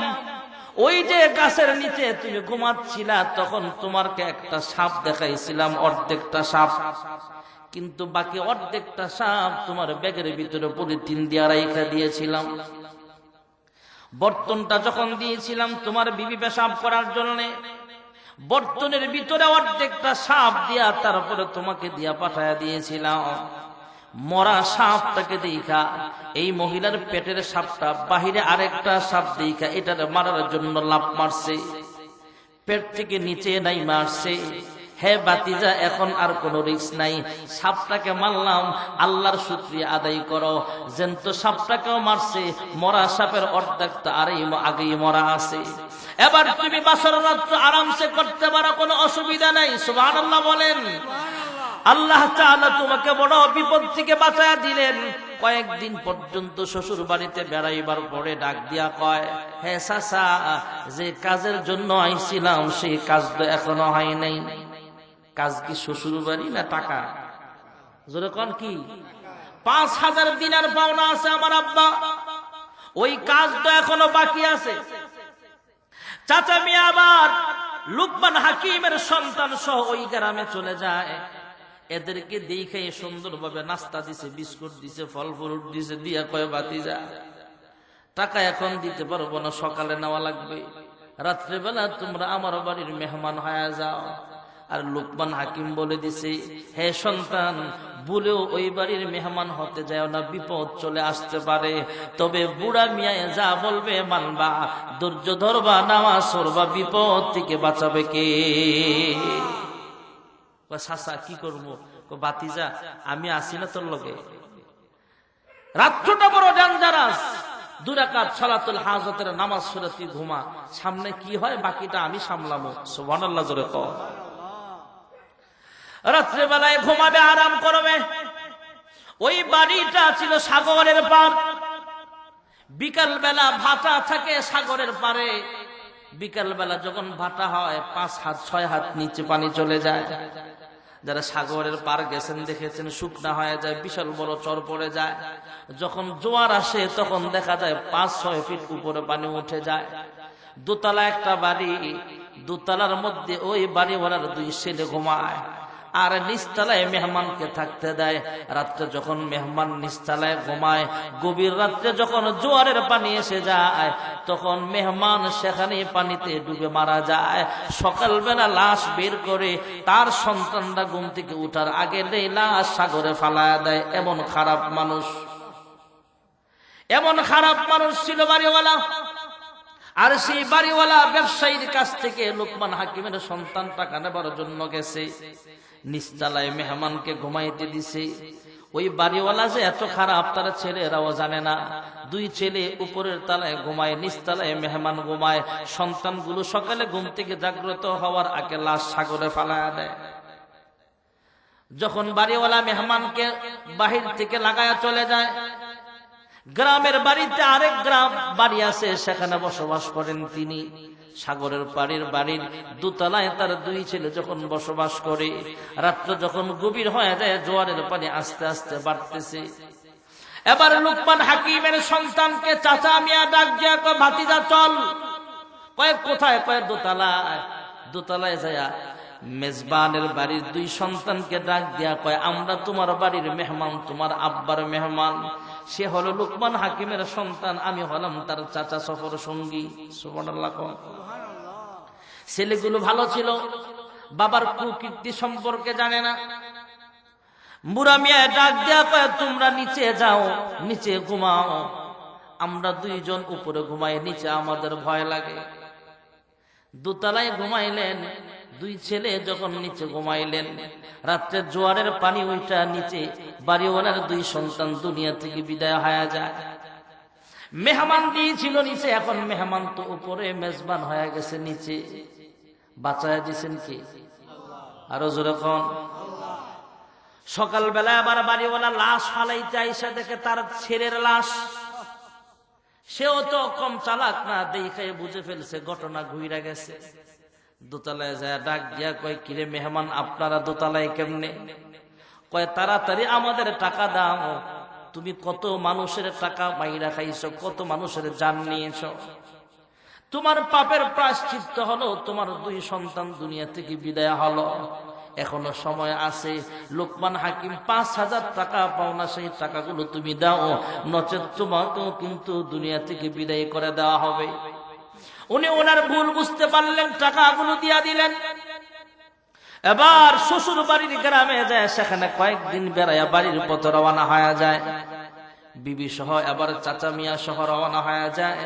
ওই যে গাছের নিচে তুমি ঘুমাচ্ছিলা তখন তোমারকে একটা সাপ দেখাইছিলাম, অর্ধেকটা সাপ, কিন্তু বাকি অর্ধেকটা সাপ তোমার ব্যাগের ভিতরে পলিথিন দিয়ে রাইখা দিয়েছিলাম। বর্তনটা যখন দিয়েছিলাম তোমার বিবি পেশাব করার জন্য, বর্তনের ভিতরে অর্ধেকটা সাপ দিয়া তারপরে তোমাকে দিয়া পাঠায়া দিয়েছিলাম। মরা সাপটাকে দেখা এই মহিলার পেটের সাপটা বাহিরে আরেকটা সাপ দেখা এটার মারার জন্য লাফ মারছে, পেট থেকে নিচে নাই মারছে। হে বাতিজা, এখন আর কোনো রিস্ক নাই, সাপটাকে মারলাম, আল্লাহর শুকরিয়া আদায় করো। জ্যান্ত সাপটাকেও মারছে, মরা সাপের অর্ধেকটা আগেই মরা আছে। এবার তুমি বাসর রাত্র আরামসে করতে পারো, কোনো অসুবিধা নাই। সুবহানাল্লাহ বলেন। আল্লাহ তাআলা তোমাকে বড় বিপদ থেকে বাঁচায়া দিলেন। কয়েকদিন পর্যন্ত শ্বশুর বাড়িতে বেড়াইবার পরে ডাক দিয়া কয়, হে চাচা, যে কাজের জন্য আইছিলাম সেই কাজ তো এখনো হয় নাই। কাজ কি শ্বশুর বাড়ি না টাকা? জোরে কোন কি? 5000 দিনার পাওনা আছে আমার আব্বা, ওই কাজ তো এখনো বাকি আছে। চাচা মিয়া আবার লুকমান হাকিমের সন্তান সহ ওই গ্রামে চলে যায়। এদেরকে দেখে সুন্দরভাবে নাস্তা দিছে, বিস্কুট দিছে, ফল ফ্রুট দিছে, দিয়া কয় ভাতিজা, টাকা এখন দিতে পারবো না, সকালে নেওয়া লাগবে। রাত্রেবেলা তোমরা আমার বাড়ির মেহমান হয়ে যাও। আর লুকমান হাকিম বলে দিছে, হে সন্তান, বলেও ওই বাড়ির মেহমান হতে যায় না, বিপদ চলে আসতে পারে। তবে বুড়া মিয়ায় যা বলবে মানবা, ধৈর্য ধরবা, নামাজ পড়বা, বিপদ থেকে বাঁচাবে কে? চাচা কি করবো? বাতিজা, আমি আসি না তোর লগে, রাত্রটা বড় ডেঞ্জারাস, 2 রাকাত সালাতুল হাজতের নামাজ পড়ে তুই ঘুমা, সামনে কি হয় বাকিটা আমি সামলাবো। সুবহানাল্লাহ জোরে কও। রাত্রেবেলায় ঘুমাবে, আরাম করবে। ওই বাড়িটা ছিল সাগরের পার। বিকাল বেলা ভাটা থাকে সাগরের পারে। বিকাল বেলা যখন ভাটা হয় 5 হাত 6 হাত নিচে পানি চলে যায়। যারা সাগরের পার গেছেন দেখেছেন, শুকনা হয়ে যায়, বিশাল বড় চর পড়ে যায়। যখন জোয়ার আসে তখন দেখা যায় 5-6 ফিট উপরে পানি উঠে যায়। দোতলা একটা বাড়ি, দোতলার মধ্যে ওই বাড়িওয়ালার 2 ছেলে ঘুমায়, আর নিচতলায় মেহমানকে থাকতে দেয়। রাত্রে যখন মেহমান নিচতলায় ঘুমায়, গভীর রাত্রে যখন জোয়ারের পানি এসে যায় তখন মেহমান সেখানে পানিতে ডুবে মারা যায়। সকালবেলা লাশ বের করে তার সন্তানরা ঘুম থেকে উঠার আগে লাশ সাগরে ফালায়া দেয়। এমন খারাপ মানুষ, এমন খারাপ মানুষ ছিল বাড়িওয়ালা। আর সেই বাড়িওয়ালা ব্যবসায়ীর কাছ থেকে লুকমান হাকিমের সন্তান টাকা নেবার জন্য গেছে, নিচতলায় মেহমানকে ঘুমাইতে দিছে। ওই বাড়িওয়ালা যে এত খারাপ তার ছেলেরাও জানে না। 2 ছেলে উপরের তলায় ঘুমায়, নিচতলায় মেহমান ঘুমায়। সন্তানগুলো সকালে ঘুম থেকে জাগ্রত হওয়ার আগে লাশ সাগরে ফালায়া দেয়। যখন বাড়িওয়ালা মেহমানকে বাহির থেকে লাগায়া চলে যায়, গ্রামের বাড়িতে আরেক গ্রাম বাড়ি আছে, সেখানে বসবাস করেন তিনি। সাগরের পাড়ের বাড়ির দোতলায় তার 2 ছেলে যখন বসবাস করে, রাত্র যখন গভীর হয়ে যায়, জোয়ারের পানি আস্তে আস্তে বাড়তেছে। এবার লুকমান হাকিমের সন্তানকে চাচা মিয়া ডাক দিয়া কয়, ভাতিজা চল, কয়েক কোথায়, কয়েক দোতলায়। দোতলায় যায় মেজবানের বাড়ির দুই সন্তানকে ডাক দিয়া কয়, আমরা তোমার বাড়ির মেহমান, তোমার আব্বার মেহমান। সে হলো লুকমান হাকিমের সন্তান, আমি হলাম তার চাচা সফর সঙ্গী। সুবহানাল্লাহ। ছেলেগুলো ভালো ছিল, বাবার কুকীর্তি সম্পর্কে জানে না। বুড়া মিয়া ডাক দিয়া কয়, তোমরা নিচে যাও, নিচে ঘুমাও, আমরা দুইজন উপরে ঘুমাই, নিচে আমাদের ভয় লাগে। দোতলায় ঘুমাইলেন দুই ছেলে। যখন নিচে ঘুমাইলেন, রাত্রে জোয়ারের পানি ওইটা নিচে বাড়িওয়ালার দুই সন্তান দুনিয়া থেকে বিদায় হয়ে যায়। মেহমান দিয়েছিল নিচে, এখন মেহমান তো উপরে, মেজবান হয়ে গেছে নিচে। বাঁচায় দিছেন কি? আরো জোরে কোন। সকালবেলা আবার বাড়িওয়ালা লাশ ফালাইতে আইসা দেখে তার ছেলের লাশ। সেও তো কম চালাক না, দেখে বুঝে ফেলছে ঘটনা ঘুরে গেছে। দোতলায় যায় ডাক দিয়া কয়, কিরে মেহমান, আপনারা দোতলায় কেমনে? কয়, তাড়াতাড়ি আমাদের টাকা দাও, তুমি কত মানুষের টাকা মাইরা খাইছো, কত মানুষের জান নিয়েছো, তোমার পাপের প্রায়শ্চিত্ত হলো, তোমার দুই সন্তান দুনিয়া থেকে বিদায় হলো, এখনো সময় আছে। লোকমান হাকিম ৫,০০০ টাকা পাওনা, সেই টাকাগুলো তুমি দাও, নচেত তোমাকেও কিন্তু দুনিয়া থেকে বিদায় করে দেওয়া হবে। উনি ওনার ভুল বুঝতে পারলেন, টাকাগুলো দিয়া দিলেন। এবার শ্বশুর বাড়ির গ্রামে যায়, সেখানে কয়েকদিন বেড়াইয়া বাড়ির পথে রওনা হয়ে যায়। বিবি সহ এবার চাচা মিয়া সহ রওনা হয়ে যায়।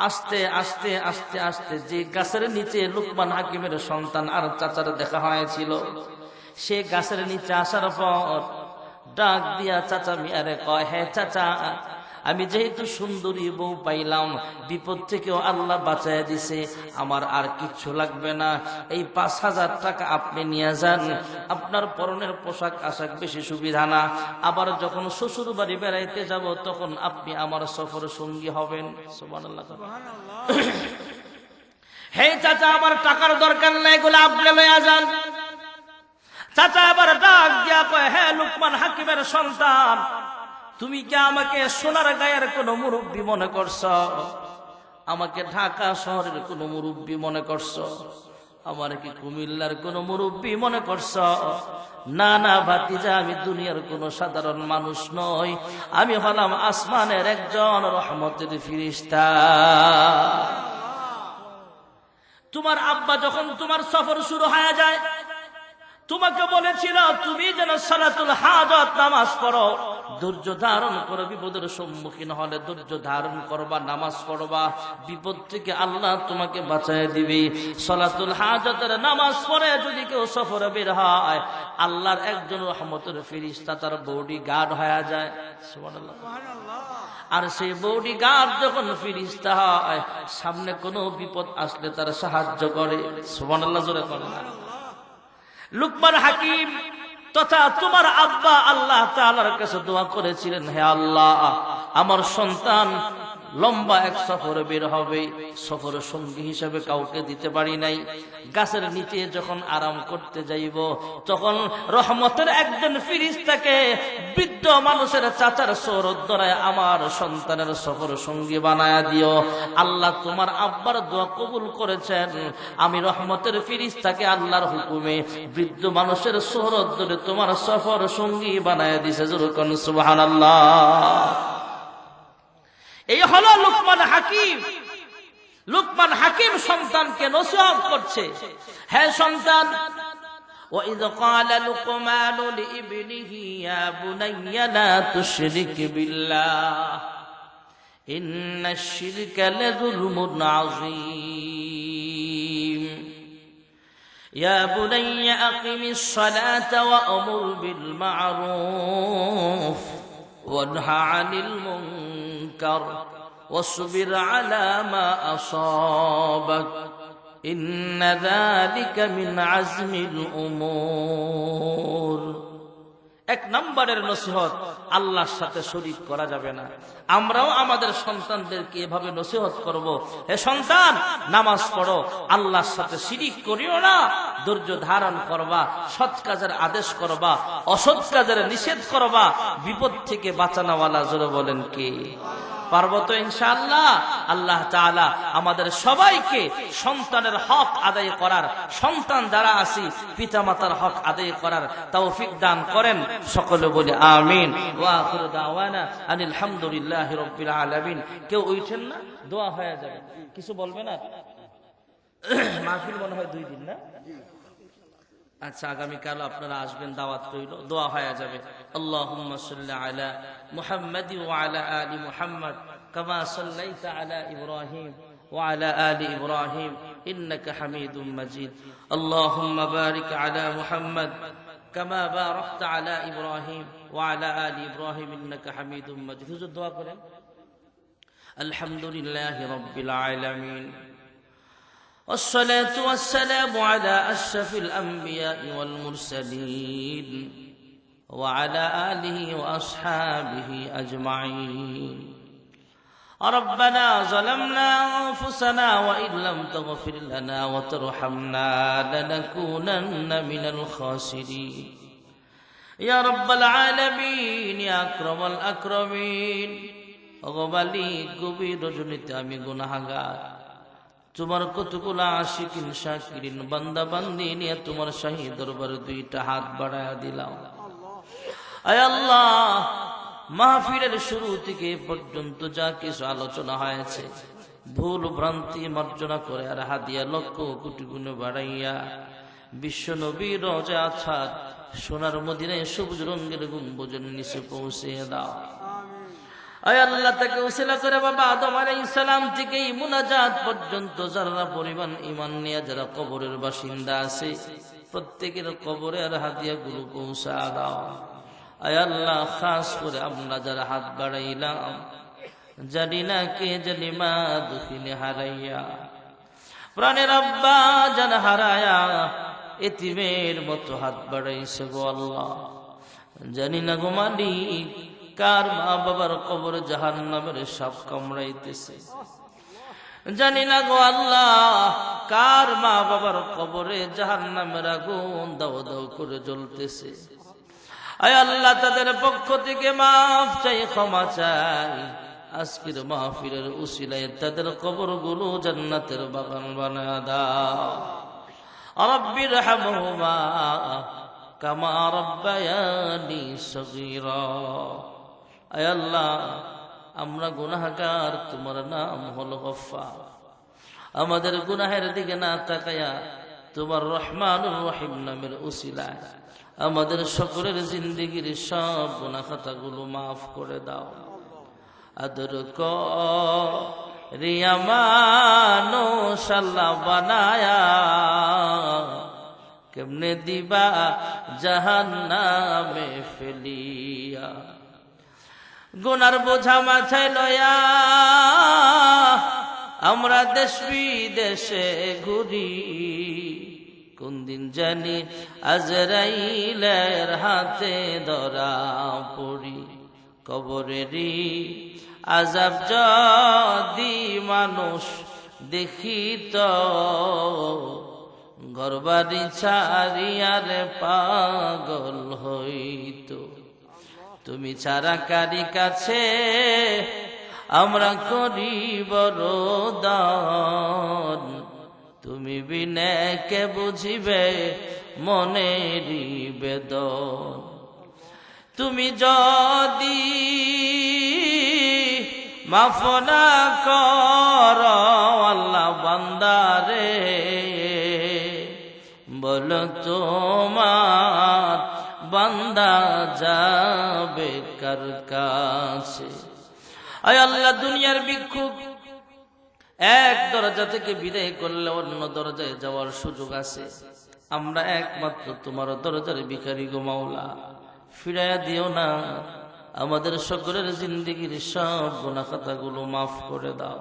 আস্তে আস্তে আস্তে আস্তে যে গাছের নিচে লুকমান হাকিমের সন্তান আর চাচার দেখা হয়েছিল, সে গাছের নিচে আসার পর ডাক দিয়া চাচা মিয়ারে কয়, হে চাচা, আমি যেহেতু সুন্দরী বউ পাইলাম, বিপদ থেকেও আল্লাহ বাঁচায় দিছে, আমার আর কিচ্ছু লাগবে না, এই ৫,০০০ টাকা আপনি নিয়ে যান, আপনার পরনের পোশাক আশাক বেশি সুবিধা না, আবার যখন শ্বশুর বাড়ি বেড়াইতে যাব তখন আপনি আমার সফর সঙ্গী হবেন। সুবহানাল্লাহ। হে চাচা, আমার টাকার দরকার নাই, এগুলো আপনি লইয়া যান। চাচা আবার ডাক দিয়া কয়, হে লুকমান হাকিমের সন্তান, তুমি কি আমাকে সোনার গায়ের কোন মুরব্বী মনে করছ? আমাকে ঢাকা শহরের কোন মুরব্বী মনে করছ? আমার কি কুমিল্লার কোন মুরব্বী মনে করছ? না না ভাতিজা, আমি দুনিয়ার কোন সাধারণ মানুষ নই, আমি হলাম আসমানের একজন রহমতের ফেরেশতা। তোমার আব্বা যখন তোমার সফর শুরু হয়ে যায়, তোমাকে বলেছিল তুমি যেন সালাতুল হাজাত নামাজ পড়ো, ধৈর্য ধারণ করো, বিপদের সম্মুখীন হলে ধৈর্য ধারণ করবা, নামাজ পড়বা, বিপদ থেকে আল্লাহ তোমাকে বাঁচায় দিবে। সালাতুল হাজাতের নামাজ পড়ে যদি কেউ সফরে বের হয়, আল্লাহর একজন রহমতের ফেরেশতা তার বডি গার্ড হয়ে যায়। সুবহানাল্লাহ। আর সেই বডি গার্ড যখন ফেরেশতা হয়, সামনে কোনো বিপদ আসলে তার সাহায্য করে। সুবহানাল্লাহ জোরে বলেন। লুকমান হাকিম তথা তোমার আব্বা আল্লাহ তাআলার কাছে দোয়া করেছিলেন, হে আল্লাহ, আমার সন্তান লম্বা এক সফরে বের হবে, সফর সঙ্গী হিসেবে কাউকে দিতে পারি নাই। গাছের নিচে যখন আরাম করতে যাইব, তখন রহমতের একজন ফেরেশতাকে বৃদ্ধ মানুষের চাচার সৌরত ধরায় আমার সন্তানের সফর সঙ্গী বানায়া দিও। আল্লাহ তোমার আব্বার দোয়া কবুল করেছেন, আমি রহমতের ফেরেশতাকে আল্লাহর হুকুমে বৃদ্ধ মানুষের সৌরত ধরে তোমার সফর সঙ্গী বানায়া দিছে। যেরকম সুবহানাল্লাহ। এই হলো লুকমান হাকিম। লুকমান হাকিম সন্তানকে নসিহত করছে, হে সন্তান, وَإِذْ قَالَ لُقْمَانُ لِابْنِهِ يَا بُنَيَّ لَا تُشْرِكْ بِاللَّهِ إِنَّ الشِّرْكَ لَظُلْمٌ عَظِيمٌ يَا بُنَيَّ أَقِمِ الصَّلَاةَ وَأْمُرْ بِالْمَعْرُوفِ وَانْهَ عَنِ الْمُنكَرِ وَاصْبِرْ عَلَى مَا أَصَابَكَ إِنَّ ذَلِكَ مِنْ عَزْمِ الْأُمُورِ। এক নম্বরের নসিহত, আল্লাহর সাথে শরীক করা যাবে না। আমরাও আমাদের সন্তানদেরকে এভাবে নসিহত করব, হে সন্তান, নামাজ পড়ো, আল্লাহর সাথে শিরিক করিও না, ধৈর্য ধারণ করবা, সৎ কাজের আদেশ করবা, অসৎ কাজের নিষেধ করবা, বিপদ থেকে বাঁচানোওয়ালা। জোরে বলেন কে? পারবো তো ইনশাআল্লাহ? আল্লাহ তাআলা আমাদের সবাইকে সন্তানের হক আদায় করার, সন্তান যারা আছি পিতামাতার হক আদায় করার তৌফিক দান করেন। সকলে বলি আমিন। ওয়া আখিরু দাওয়ানা আনিল হামদুলিল্লাহি রাব্বিল আলামিন। কেউ উঠেন না, দোয়া হয়ে যাবে। কিছু বলবেন আর? মাহফিল মনে হয় 2 দিন না? আচ্ছা, আগামীকাল আপনারা আসবেন, দাওয়াত রইল, দোয়া হয়ে যাবে। আল্লাহুম্মা সাল্লি আলা মুহাম্মাদি ওয়া আলা আলি মুহাম্মাদ কামা সাল্লাইতা আলা ইব্রাহিম ওয়া আলা আলি ইব্রাহিম ইন্নাকা হামিদুম মাজিদ। আল্লাহুম্মা বারিক আলা মুহাম্মাদ কামা বারাকতা আলা ইব্রাহিম ওয়া আলা আলি ইব্রাহিম ইন্নাকা হামিদুম মাজিদ। হুজুর দোয়া করেন। আলহামদুলিল্লাহি রাব্বিল আলামিন والصلاة والسلام على أشرف الأنبياء والمرسلين وعلى آله وأصحابه أجمعين. ربنا ظلمنا أنفسنا وإن لم تغفر لنا وترحمنا لنكونن من الخاسرين. يا رب العالمين يا أكرم الأكرمين. أغبالي গভীর রজনীতে আমি গুনাহগার, তোমার কতগুলো আশিকিন শাকিরিন বান্দা বান্দি নিয়ে তোমার শাহী দরবারে 2টা হাত বাড়ায়া দিলাম। আয় আল্লাহ, মাহফিলের শুরু থেকে পর্যন্ত যা কিছু আলোচনা হয়েছে, ভুল ভ্রান্তি মার্জনা করে আর হাদিয়া লক্ষ কোটি গুণে বাড়াইয়া বিশ্ব নবীর রওজা ছাদ সোনার মদিনায় সবুজ রঙের গম্বুজের নিচে পৌঁছে দাও। আয় আল্লাহ, তাকে উসিলা করে বাবা আদম আলাইহিস সালাম থেকে মুনাজাত পর্যন্ত যারা পরিমাণ ঈমান নিয়ে যারা কবরের বাসিন্দা আছে, প্রত্যেকের কবরে আর হাদিয়াগুলো পৌঁছা দাও। আয় আল্লাহ, খাস করে আমরা যারা হাত বাড়াইলাম, জানি না কে জানি মা দুঃখিনে হারাইয়া, প্রাণের আব্বা জান হারায়া এতিমের মতো হাত বাড়াইছে গো আল্লাহ। জানি না গো মালিক, কার মা বাবার কবর জাহান্নামের সাপ কামড়াইতেছে। জানি না গো আল্লাহ, কার মা বাবার কবরে জাহান্নামের আগুন দাও দাও করে জ্বলতেছে। আয় আল্লাহ, তাদের পক্ষ থেকে মাফ চাই, ক্ষমা চাই। আজকের মাহফিলের উসিলায় তাদের কবরগুলো জান্নাতের বাগান বানায়া দাও। রাব্বির হামহুমা কামা রাব্বায়ানি সগীরা। আয় আল্লাহ, আমরা গুনাহগার, তোমার নাম হলো গফফার। আমাদের গুনাহের দিকে না তাকায়া তোমার রহমানুর রহিম নামের উসিলায় আমাদের সকলের জিন্দেগির সব গুনাহ খাতাগুলো মাফ করে দাও। আদর করিয়া মানুষ আল্লাহ বানায়া, কেমনে দিবা জাহান্নামে ফেলিয়া। গুনার বোঝা মাথায় লয়া আমরা দেশ বিদেশে ঘুরি, কোন দিন জানি আজরাইলের হাতে ধরা পড়ি। কবরেরই আযাব যদি মানুষ দেখিত, ঘরবাড়ি ছাড়িয়ারে পাগল হইত। তুমি ছাড়া কারি কাছে আমরা করি বরদান, তুমি বিনে কে বুঝিবে মনেরই বেদন। তুমি যদি মাফ না কর আল্লাহ বান্দারে, বলো তোমার বান্দা যাবে কার কাছে। আয় আল্লাহ, দুনিয়ার ভিক্ষুক এক দরজা থেকে বিদায় করলে অন্য দরজায় যাওয়ার সুযোগ আছে। আমরা একমাত্র তোমার দরজার ভিখারি গো মাওলা, ফিরাইয়া দিও না। আমাদের সকলের জিন্দেগির সব গুনাহ খাতাগুলো মাফ করে দাও।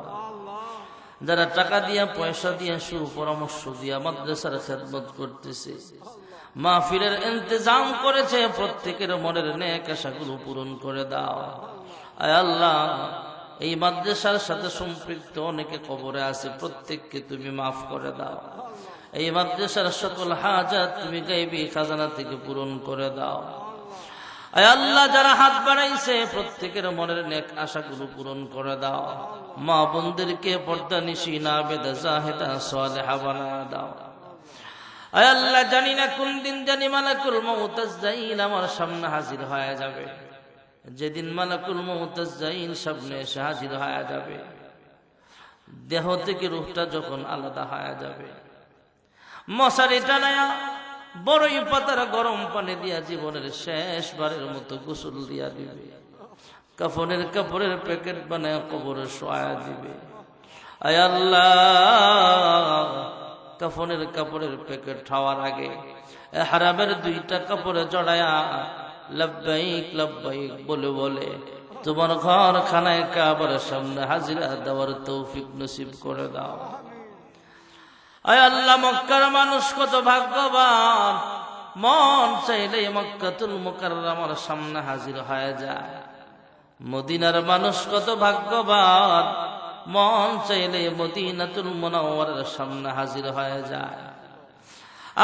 যারা টাকা দিয়া পয়সা দিয়া সুপরামর্শ দিয়া মাদ্রাসার খেদমত করতেছে, মাহফিলের ইন্তজাম করেছে, প্রত্যেকের মনের নেক আশাগুলো পূরণ করে দাও। আয় আল্লাহ, এই মাদ্রাসার সাথে সম্পৃক্ত অনেকে কবরে আছে, প্রত্যেককে তুমি মাফ করে দাও। এই মাদ্রাসার সকল হাজাত তুমি গায়বী খাজানা থেকে পূরণ করে দাও। আয় আল্লাহ, যারা হাত বাড়াইছে প্রত্যেকের মনের নেক আশাগুলো পূরণ করে দাও। মা বোনদেরকে পর্দা নিশি না বেদা জাহেদা সালেহা বানায়া দাও। আয় আল্লাহ, জানি না কোন দিন জানি মালাকুল মউত আজরাইল আমার সামনে হাজির হয়ে যাবে। যেদিন মালাকুল মউত আজরাইল সামনে এসে হাজির হয়ে যাবে, দেহ থেকে রূহটা যখন আলাদা হয়ে যাবে, মশারি টানায়া বড়ই পাতার গরম পানি দিয়া জীবনের শেষবারের মতো গোসল দিয়া দিবে। কাফনের কাপড়ের প্যাকেট বানায় কবরে শোয়া দিবে। আয় আল্লাহ, কাফনের কাপড়ের প্যাকেট খাওয়ার আগে হারামের দুইটা কাপড়ে জড়ায়া লব্বাইক লব্বাইক বলে বলে তোমার ঘর খানায় কাবার সামনে হাজিরা দেওয়ার তৌফিক নসিব করে দাও। আয় আল্লাহ, মক্কার মানুষ কত ভাগ্যবান, মন চাইলে মক্কাতুল মুকাররমার সামনে হাজির হয়ে যায়। মদিনার মানুষ কত ভাগ্যবান, মন চাইলে মদিনাতুল মুনাওয়ারার সামনে হাজির হয়ে যায়।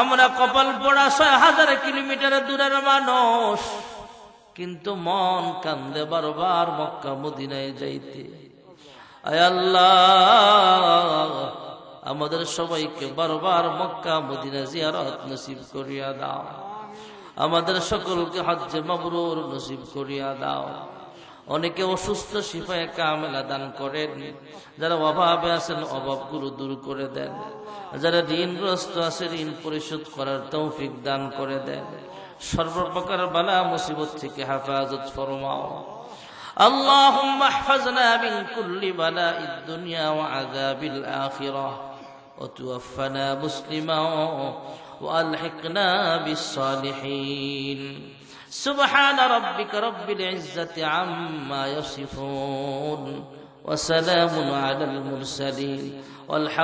আমরা কপাল পোড়া ৬০০০ কিলোমিটার দূরের মানুষ, কিন্তু মন কান্দে বারবার মক্কা মদিনায় যাইতে। আয় আল্লাহ, আমাদের সবাইকে বারবার মক্কা মদিনা জিয়ারত নসিব করিয়া দাও। আমাদের সকলকে হজ্জে মাবরুর নসিব করিয়া দাও। অনেকে অসুস্থ, শিফায়ে কামেলা দান করেন। যারা অভাবে আছেন অভাবগুলো দূর করে দেন। যারা ঋণগ্রস্ত আছে ঋণ পরিশোধ করার তৌফিক দান করে দেন। সর্বপ্রকার বালা মুসিবত থেকে হেফাজত ফরমাও। আল্লাহুম্মা ইহফাজনা মিন কুল্লি বালাইদ দুনিয়া ওয়া আযাবিল আখিরাহ ওয়া তাওফানা মুসলিমান ওয়া আলহিকনা বিস সালিহিন। সুবহানা রাব্বিকা রাব্বিল ইজ্জাতি আম্মা ইয়াসিফুন ওয়া সালামুন আলাল মুরসালিন।